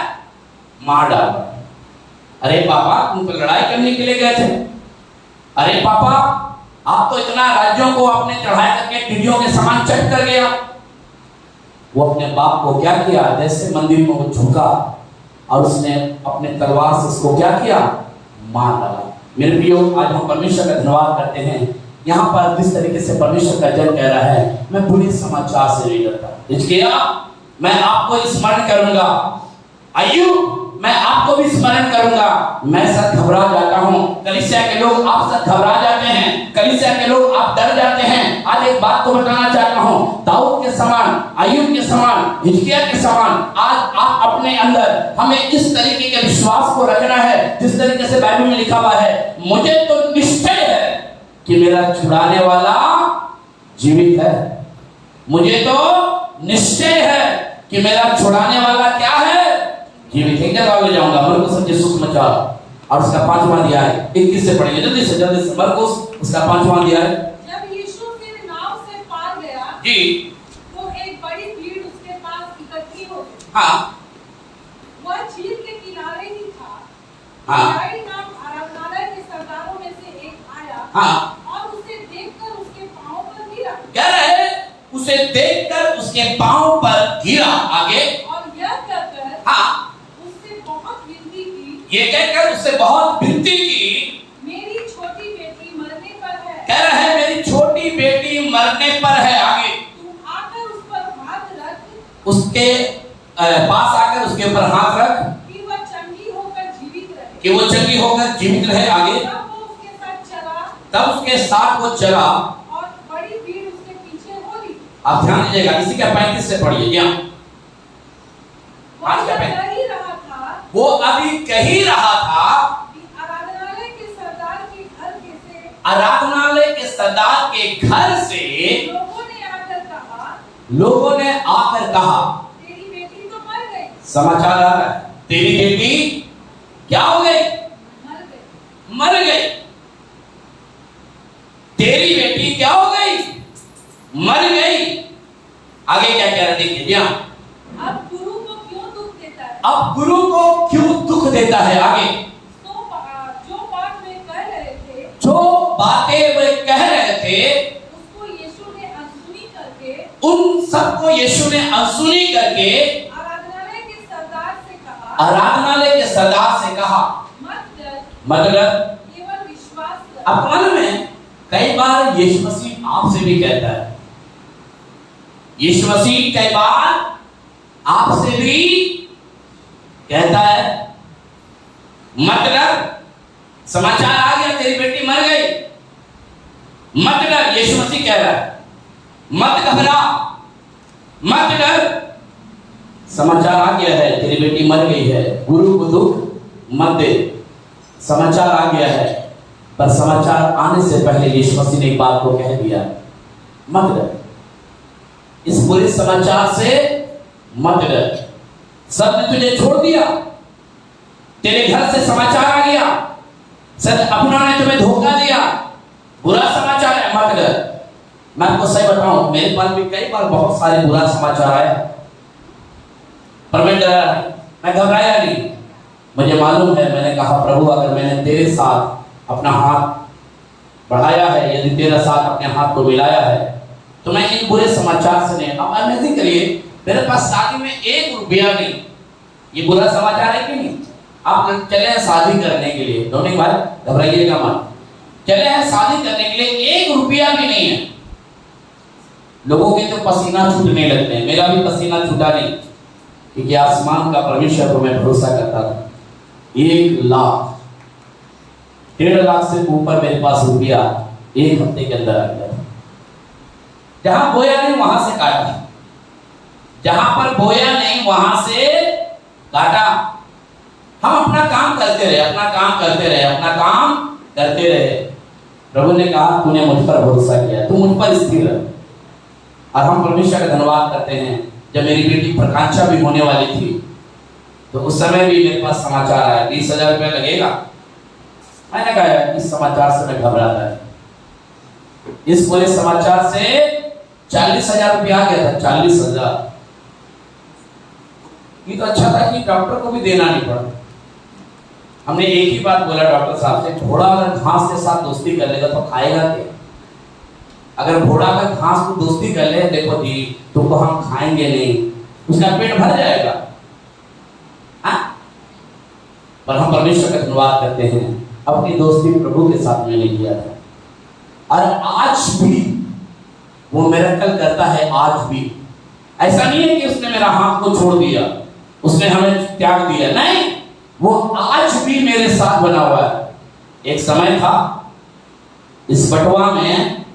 मार डाल रहा है। अरे पापा, तुम तो लड़ाई करने के लिए गए थे। अरे पापा, आप तो इतना राज्यों को आपने चढ़ाई करके टिड्डियों के समान चट कर गया। वो अपने बाप को क्या किया? जैसे मंदिर में वो झुका और उसने अपने तलवार से उसको क्या किया? मार डाला। मेरे प्रियो, आज हम परमेश्वर का धन्यवाद करते हैं। यहाँ पर जिस तरीके से परमेश्वर का जन कह रहा है, मैं बुरे समाचार से नहीं डरता। हिजकिया, मैं आपको स्मरण करूंगा। अय्यूब, मैं आपको भी स्मरण करूंगा। मैं सद घबरा जाता हूँ। कलीसिया के लोग आप सद घबरा जाते हैं, कलीसिया के लोग आप डर जाते हैं। आज एक बात को बताना चाहता हूँ, दाऊद के समान, अय्यूब के समान, हिजकिया के समान आज आप अपने अंदर हमें इस तरीके के विश्वास को रखना है जिस तरीके से बाइबल में लिखा हुआ है, मुझे तो निश्चय है कि मेरा छुड़ाने वाला जीवित है। मुझे तो निश्चय है कि मेरा छुड़ाने वाला क्या है? जीवित है। जब आगे जाऊंगा मरकुस सुसमाचार और उसका 5वां अध्याय 21 से पढ़ेंगे जल्दी से मरकुस उसका 5वां अध्याय। जब यीशु फिर नाव से पार गया जी, तो एक बड़ी भीड़ उसके पास इकट्ठी हो गई। हाँ, वह झील के किनारे ही था। हाँ, याई नाम आराधनालय के सरदारों में से एक आया, हाँ, और उसे देखकर उसके पांव पर गिरा। कह रहे उसे देखकर उसके पांव पर गिरा। आगे, और यह कहकर हाँ, उससे बहुत विनती की, ये कहकर उससे बहुत विनती की, मेरी छोटी बेटी मरने पर है। कह रहा है मेरी छोटी बेटी मरने पर है। आगे, तुम आकर उस पर हाथ रख, उसके पास आकर उसके ऊपर हाथ रख कि वह चंगी होकर जीवित रहे। कि वो चंगी होकर जीवित रहे। आगे, तब वो उसके साथ चला, तब उसके साथ वो चला। और बड़ी भीड़ उसके पीछे हो ली। आप ध्यान दीजिएगा, इसी का 35 से पढ़िए। यहाँ वह आज का यह पहले। कह ही रहा था वो अभी कह ही रहा था कि आराधनालय के सरदार के घर के से आराधनालय के सरदार के घर से लोगों ने आकर कहा, तेरी बेटी तो मर गई। समाचार आ रहा है, तेरी बेटी क्या हो गई? मर गई। मर गई। तेरी बेटी क्या हो गई? मर गई। आगे क्या कह रहा है देखिए। यहाँ अब गुरु को क्यों दुख देता है? अब गुरु को क्यों दुख देता है? आगे, जो बात वे कह रहे थे, जो बातें वे कह रहे थे, उसको यीशु ने अनसुनी करके, उन सबको यीशु ने अनसुनी करके आराधनालय के सरदार से कहा, आराधनालय के सरदार से कहा, मत डर, मतलब केवल विश्वास कर। अब मालूम है, कई बार यीशु मसीह आपसे भी कहता है, यीशु मसीह कई बार आपसे भी कहता है, मत डर, समाचार आ गया तेरी बेटी मर गई, मत डर। यीशु मसीह कह रहा है, मत घबरा, मत डर, समाचार आ गया है तेरी बेटी मर गई है। गुरु को दुख मत दे, समाचार आ गया है। पर समाचार आने से पहले यीशु मसीह ने एक बात को कह दिया, मत डर। इस बुरे समाचार से मत डर। सब ने तुझे छोड़ दिया, तेरे घर से समाचार आ गया, सब अपनों ने तुम्हें धोखा दिया, बुरा समाचार है, मत डर। मैं आपको सही बताऊं, मेरे पास भी कई बार बहुत सारे बुरा समाचार आया, पर मैं डरा नहीं, मैं घबराया नहीं। मुझे मालूम है, मैंने कहा प्रभु अगर मैंने तेरे साथ अपना हाथ बढ़ाया है, यदि तेरा साथ अपने हाथ को मिलाया है, तो मैं इन बुरे समाचार से नहीं। अब इमेजिन करिए, मेरे पास शादी में 1 रुपया नहीं, ये बुरा समाचार है कि नहीं? आप चले हैं शादी करने के लिए, दोनों भाई घबराइएगा मत, चले हैं शादी करने के लिए, 1 रुपया भी नहीं है। लोगों के तो पसीना छूटने लगते हैं, मेरा भी पसीना छूटा नहीं, क्योंकि आसमान का परमेश्वर को मैं भरोसा करता था। 1 लाख 1.5 लाख से ऊपर मेरे पास रुपया 1 हफ्ते के अंदर आ गया। जहां बोया नहीं वहां से काटा, जहां पर बोया नहीं वहां से काटा। हम अपना काम करते रहे, अपना काम करते रहे, अपना काम करते रहे। प्रभु ने कहा तूने मुझ पर भरोसा किया, तू मुझ पर स्थिर रह। और हम परमेश्वर का धन्यवाद करते हैं, जब मेरी बेटी प्रकांक्षा भी होने वाली थी, तो उस समय भी मेरे पास समाचार आया 20,000 रुपया लगेगा। मैंने कहा इस समाचार से मैं घबराता है। इस पूरे समाचार से 40,000 रुपया आ गया था, 40,000। ये तो अच्छा था कि डॉक्टर को भी देना नहीं पड़ा। हमने एक ही बात बोला डॉक्टर साहब से, घोड़ा अगर घास के साथ दोस्ती कर लेगा तो खाएगा क्या? अगर घोड़ा अगर घास को दोस्ती कर ले, देखो जी तुमको हम खाएंगे नहीं, उसका पेट भर जाएगा। हाँ? पर हम परमेश्वर का धन्यवाद करते हैं, अपनी दोस्ती प्रभु के साथ मैंने किया था और आज भी वो मिरेकल करता है। आज भी ऐसा नहीं है कि उसने मेरा हाथ को छोड़ दिया, उसने हमें त्याग दिया, नहीं, वो आज भी मेरे साथ बना हुआ है। एक समय था इस बटवा में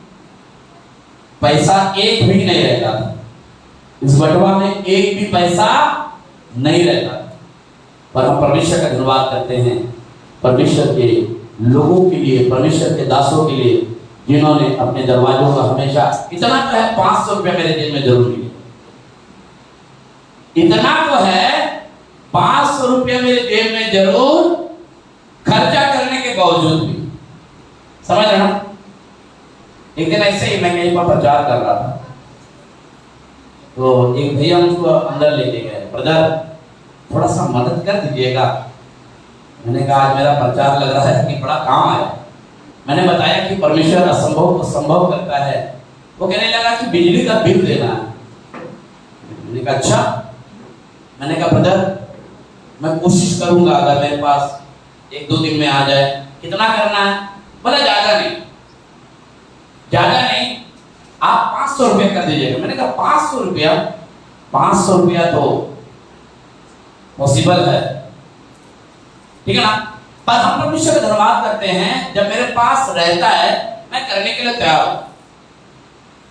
पैसा एक भी नहीं रहता था, इस बटवा में एक भी पैसा नहीं रहता था, पर हम परमेश्वर का धन्यवाद करते हैं, परमेश्वर के लोगों के लिए, परमेश्वर के दासों के लिए, जिन्होंने अपने दरवाजों का हमेशा, इतना तो है 500 रुपया मेरे जेब में जरूर मिले, इतना तो है 500 रुपया मेरे जेब में जरूर खर्चा करने के बावजूद भी, समझ रहे ना। एक दिन ऐसे ही मैं कहीं पर प्रचार कर रहा था, तो एक भैया मुझको अंदर लेके गए, ब्रदर थोड़ा सा मदद कर दीजिएगा। मैंने कहा आज मेरा प्रचार लग रहा है कि बड़ा काम आया। मैंने बताया कि परमेश्वर असंभव को संभव करता है। वो कहने लगा कि बिजली का बिल देना है। मैंने कहा अच्छा। मैंने कहा ब्रदर मैं कोशिश करूंगा, अगर मेरे पास 1-2 दिन में आ जाए। कितना करना है? बोला ज्यादा नहीं, ज्यादा नहीं, आप 500 रुपया कर दीजिएगा। मैंने कहा 500 रुपया, 500 रुपया तो पॉसिबल है, ठीक है ना। पर हम परमेश्वर का धन्यवाद करते हैं, जब मेरे पास रहता है मैं करने के लिए तैयार हूं,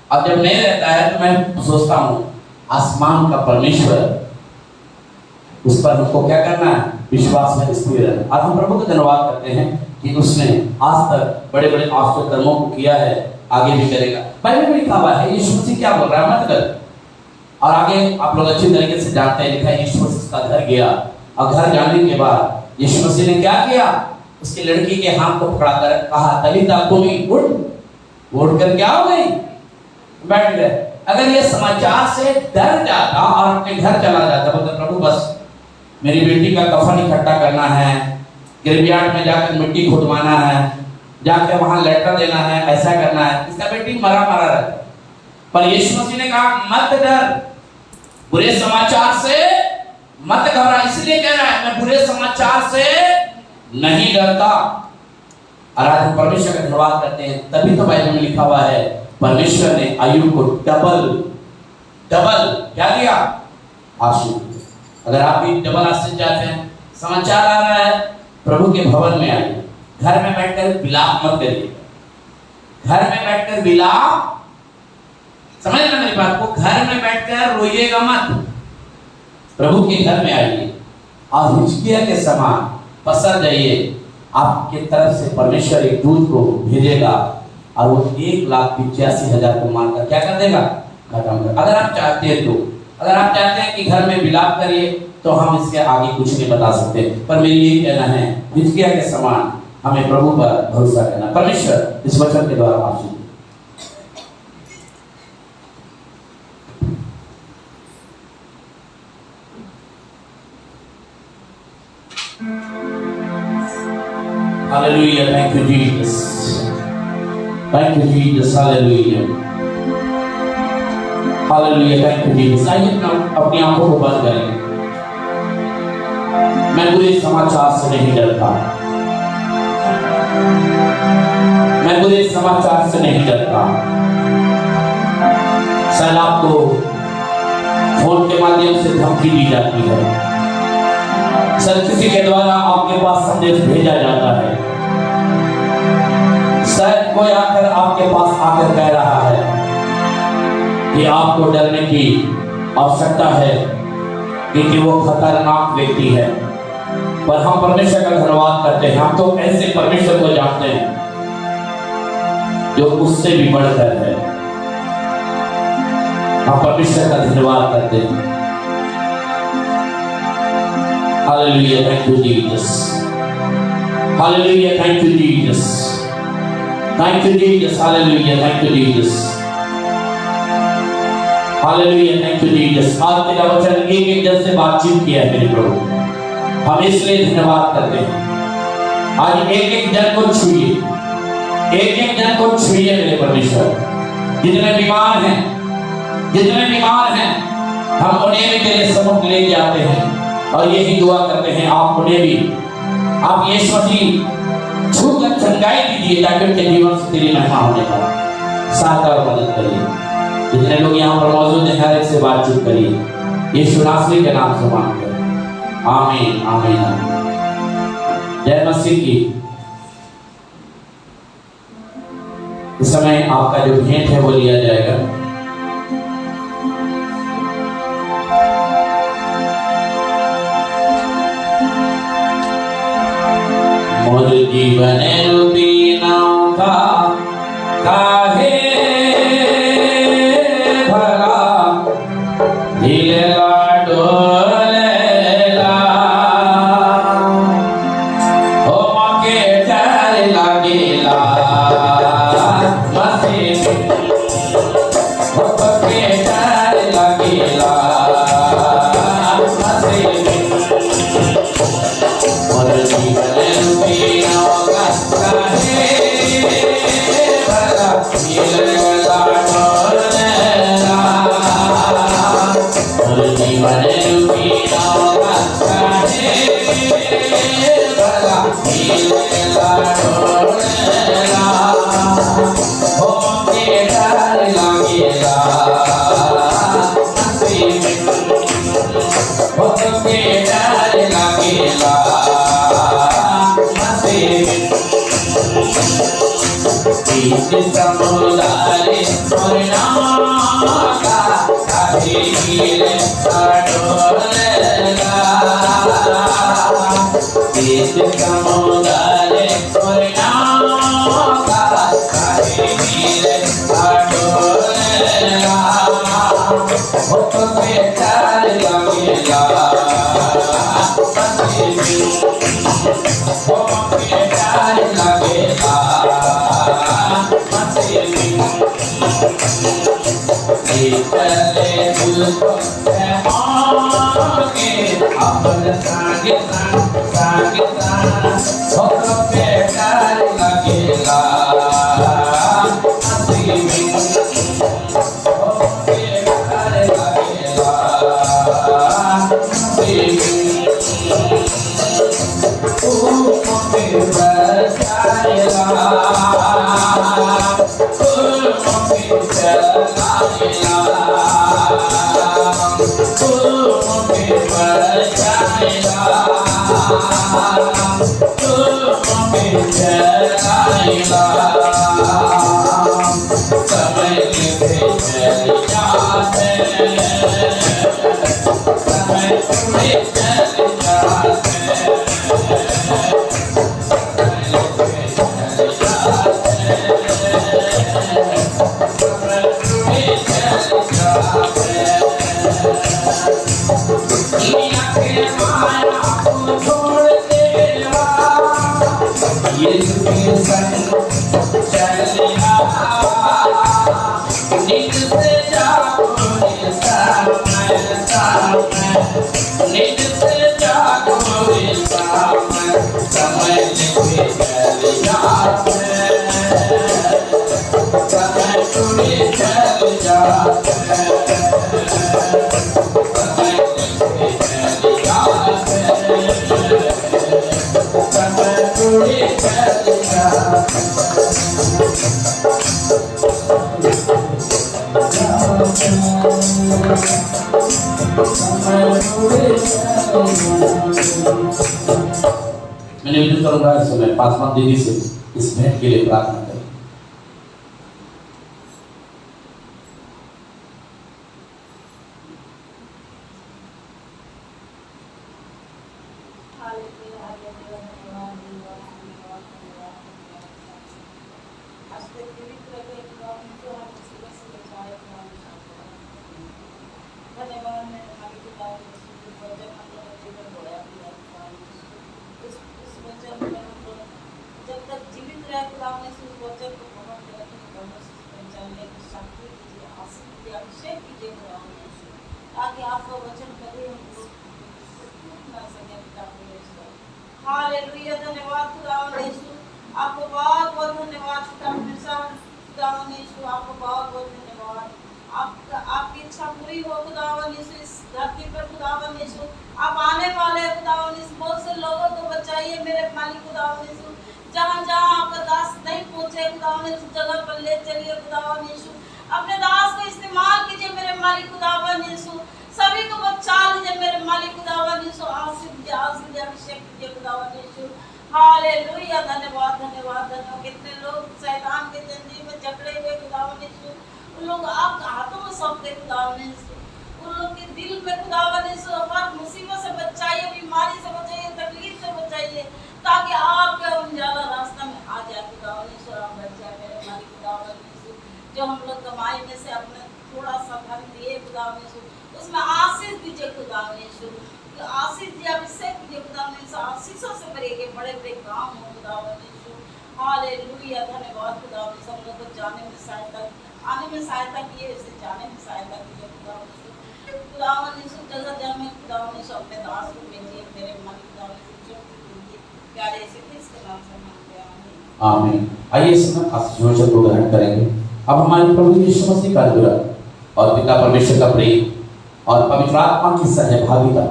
और जब नहीं रहता है तो मैं सोचता हूं आसमान का परमेश्वर, उस पर हमको क्या करना है? विश्वास में स्थिर रहना। और हम प्रभु का धन्यवाद करते हैं कि उसने आज तक बड़े बड़े आश्चर्य कर्मों को किया है, आगे भी करेगा। बाइबल में लिखा हुआ है, यीशु मसीह क्या बोल रहा है? मत कर। और आगे आप लोग अच्छी तरीके से जानते हैं, लिखा है यीशु मसीह का घर गया, और घर जाने के बाद यीशु मसीह ने क्या किया? उसकी लड़की के हाथ को पकड़ाकर कहा तलीता कुमी, उठ कर क्या हो गई? बैठ गए। अगर ये समाचार से डर जाता और अपने घर चला जाता, बोलता प्रभु बस मेरी बेटी का कफन इकट्ठा करना है, ग्रेवयार्ड में जाकर मिट्टी खुदवाना है, जाकर वहां लेटर देना है, ऐसा करना है, इसका बेटी मरा रहता। पर यीशु मसीह ने कहा मत डर, बुरे समाचार से मत घबरा। इसलिए कह रहा है मैं बुरे समाचार से नहीं डरता। और आज हम परमेश्वर का धन्यवाद करते हैं, तभी तो बाइबल में लिखा हुआ है परमेश्वर ने अय्यूब को डबल क्या दिया? आशीष। अगर आप भी डबल आशीष चाहते हैं, समाचार आ रहा है, प्रभु के भवन में आइए, घर में बैठकर विलाप मत करिए, घर में बैठकर विलाप, समझ रहे मेरी बात को, घर में बैठकर रोइएगा मत, प्रभु के घर में आइए और हिजकिय्याह के समान पसर जाइए। आपके तरफ से परमेश्वर एक दूत को भेजेगा और वो 1,85,000 को मारकर क्या कर देगा? खत्म कर। अगर आप चाहते हैं तो, अगर आप चाहते हैं कि घर में विलाप करिए, तो हम इसके आगे कुछ नहीं बता सकते, पर मेरी ये कहना है हिजकिय्याह के समान हमें प्रभु पर भरोसा करना। परमेश्वर इस वचन के द्वारा आशीष। Hallelujah, thank you Jesus, thank you Jesus, hallelujah, hallelujah, thank you Jesus। आइए अपनी आंखों को बंद करें। मैं बुरे समाचार से नहीं डरता, मैं बुरे समाचार से नहीं डरता। शायद आपको फोन के माध्यम से धमकी दी जाती है, शायद किसी के द्वारा आपके पास संदेश भेजा जाता है, शायद कोई आकर आपके पास आकर कह रहा है कि आपको डरने की आवश्यकता है क्योंकि वो खतरनाक व्यक्ति है। पर हम परमेश्वर का धन्यवाद करते हैं, हम तो ऐसे परमेश्वर को जानते हैं जो उससे भी बढ़कर है। हम परमेश्वर का धन्यवाद करते हैं। Hallelujah, thank you Jesus, hallelujah, thank you Jesus, thank you Jesus, hallelujah, thank you Jesus, hallelujah, thank you Jesus. आज तेरा वचन एक एक जन से बातचीत किया है मेरे प्रभु, हम इसलिए धन्यवाद करते हैं। आज एक एक जन को छुइए, एक एक जन को छुइए मेरे परमेश्वर। जितने बीमार हैं, जितने बीमार हैं, हम उन्हें भी तेरे सम्मुख ले जाते हैं और यही दुआ करते हैं आप उन्हें भी आप यीशु मसीह छूकर चंगाई दीजिए ताकि उनके जीवन से तेरी महिमा होने पाए। सहायता और मदद करिए। जितने लोग यहाँ पर मौजूद हैं हर एक से बातचीत करिए यीशु नासरी के नाम से मांगते हैं, आमीन आमीन आमीन। जय मसीह की। इस समय आपका जो भेंट है वो लिया जाएगा। मोर जीवन रूपी नाव का काहे भला हिलेला डोलेला, हो मके डर लागेला मसीह, हो मके डर लागेला मसीह। मोर जीवन रूपी नाव का काहे भला हिलेला डोलेला, मोर जीवन रूपी नाव का काहे भला हिलेला डोलेला, हो मके डर लागेला मसीह, हो मके डर लागेला मसीह। बीच समुद्र और नाका काहे हिले डोलेला, बीच समुद्र और नाका काहे हिले डोलेला, हो मके डर लागेला मसीह, हो मके डर लागेला मसीह। चले तुझको आगे अपन सागे सागे हो मके डर लागेला मसीह, हो मके डर लागेला मसीह। तू मके बचाएला, तू मके चलाएला, तू मके बचाएला, तू मके चलाएला। समय के चल जाते, समय में चल जाते, मैंने विनती करूंगा इस समय पासवान दीदी से इस भेंट के लिए प्रार्थना करें। जब तक जीवित रहे खुदा ने इस वचन को पकड़ के रखे, पहचानने की शक्ति दीजिए, आशीष कीजिए, अभिषेक कीजिए खुदावन यीशु, ताकि आपका वचन कभी हम लोग टूट ना सके पिता परमेश्वर। हालेलुया, धन्यवाद खुदावन यीशु, आपको बहुत बहुत धन्यवाद पिता परमेश्वर। खुदावन यीशु, आपको बहुत बहुत धन्यवाद। आपकी इच्छा पूरी हो खुदावन यीशु इस धरती पर खुदावन यीशु। आप आने वाले खुदावन यीशु, बहुत से लोगों को बचाइए मेरे मालिक खुदावन यीशु। जहाँ जहाँ आपका दास नहीं पहुँचे खुदावन यीशु, जगह पर ले चलिए खुदावन यीशु। अपने दास को इस्तेमाल कीजिए मेरे मालिक खुदावन यीशु। सभी को बचा लीजिए मेरे मालिक खुदावन यीशु। आशीष दीजिए, अभिषेक कीजिए खुदावन यीशु। हालेलुया, धन्यवाद धन्यवाद धन्यवाद। कितने लोग शैतान के जंजीर में जकड़े हुए खुदावन यीशु, उन लोग आपके हाथों में सौंप दे खुदावन यीशु। उन लोग के दिल में खुदावन यीशु हर मुसीबत से बचाइए, बीमारी से बचाइए, तकलीफ से बचाइए, ताकि आपके उजाला रास्ता में आ जाए खुदावन यीशु। आप बच जाए मेरे मालिक खुदावन यीशु। जो हम लोग कमाई में से अपने थोड़ा सा धन दिए खुदावन यीशु, उसमें आशीष दीजिए खुदावन यीशु। आशीष दिया, अभिषेक कीजिए खुदावन यीशु। आशीषों से भरे के बड़े बड़े काम हो खुदावन यीशु। हालेलुया, धन्यवाद खुदावन यीशु। हम लोग को जाने में सहायता, आने में सहायता किए, इसे जाने में सहायता कीजिए खुदावन यीशु। खुदावन यीशु, जगह जगह में खुदावन यीशु अपने दास को भेजिए मेरे मालिक खुदावन यीशु। प्यारे यीशु के नाम से मांगते हैं, आमीन। आइए इस समय आशीष वचन को ग्रहण करेंगे। अब हमारे प्रभु यीशु मसीह का अनुग्रह और पिता परमेश्वर का प्रेम और पवित्र आत्मा की सहभागिता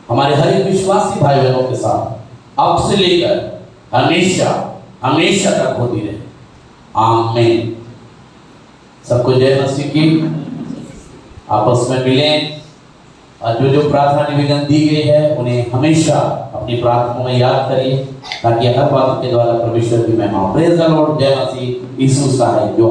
हमारे हर एक विश्वासी भाई बहनों के साथ अब से लेकर हमेशा हमेशा तक होती रहे, आमीन। सबको जय मसीह की। आपस में मिलें और जो जो प्रार्थना निवेदन दी गई है उन्हें हमेशा अपनी प्रार्थना में याद करिए, ताकि हर बात के द्वारा परमेश्वर की महिमा। प्रेज द लॉर्ड, जय मसीह, यीशु का है जो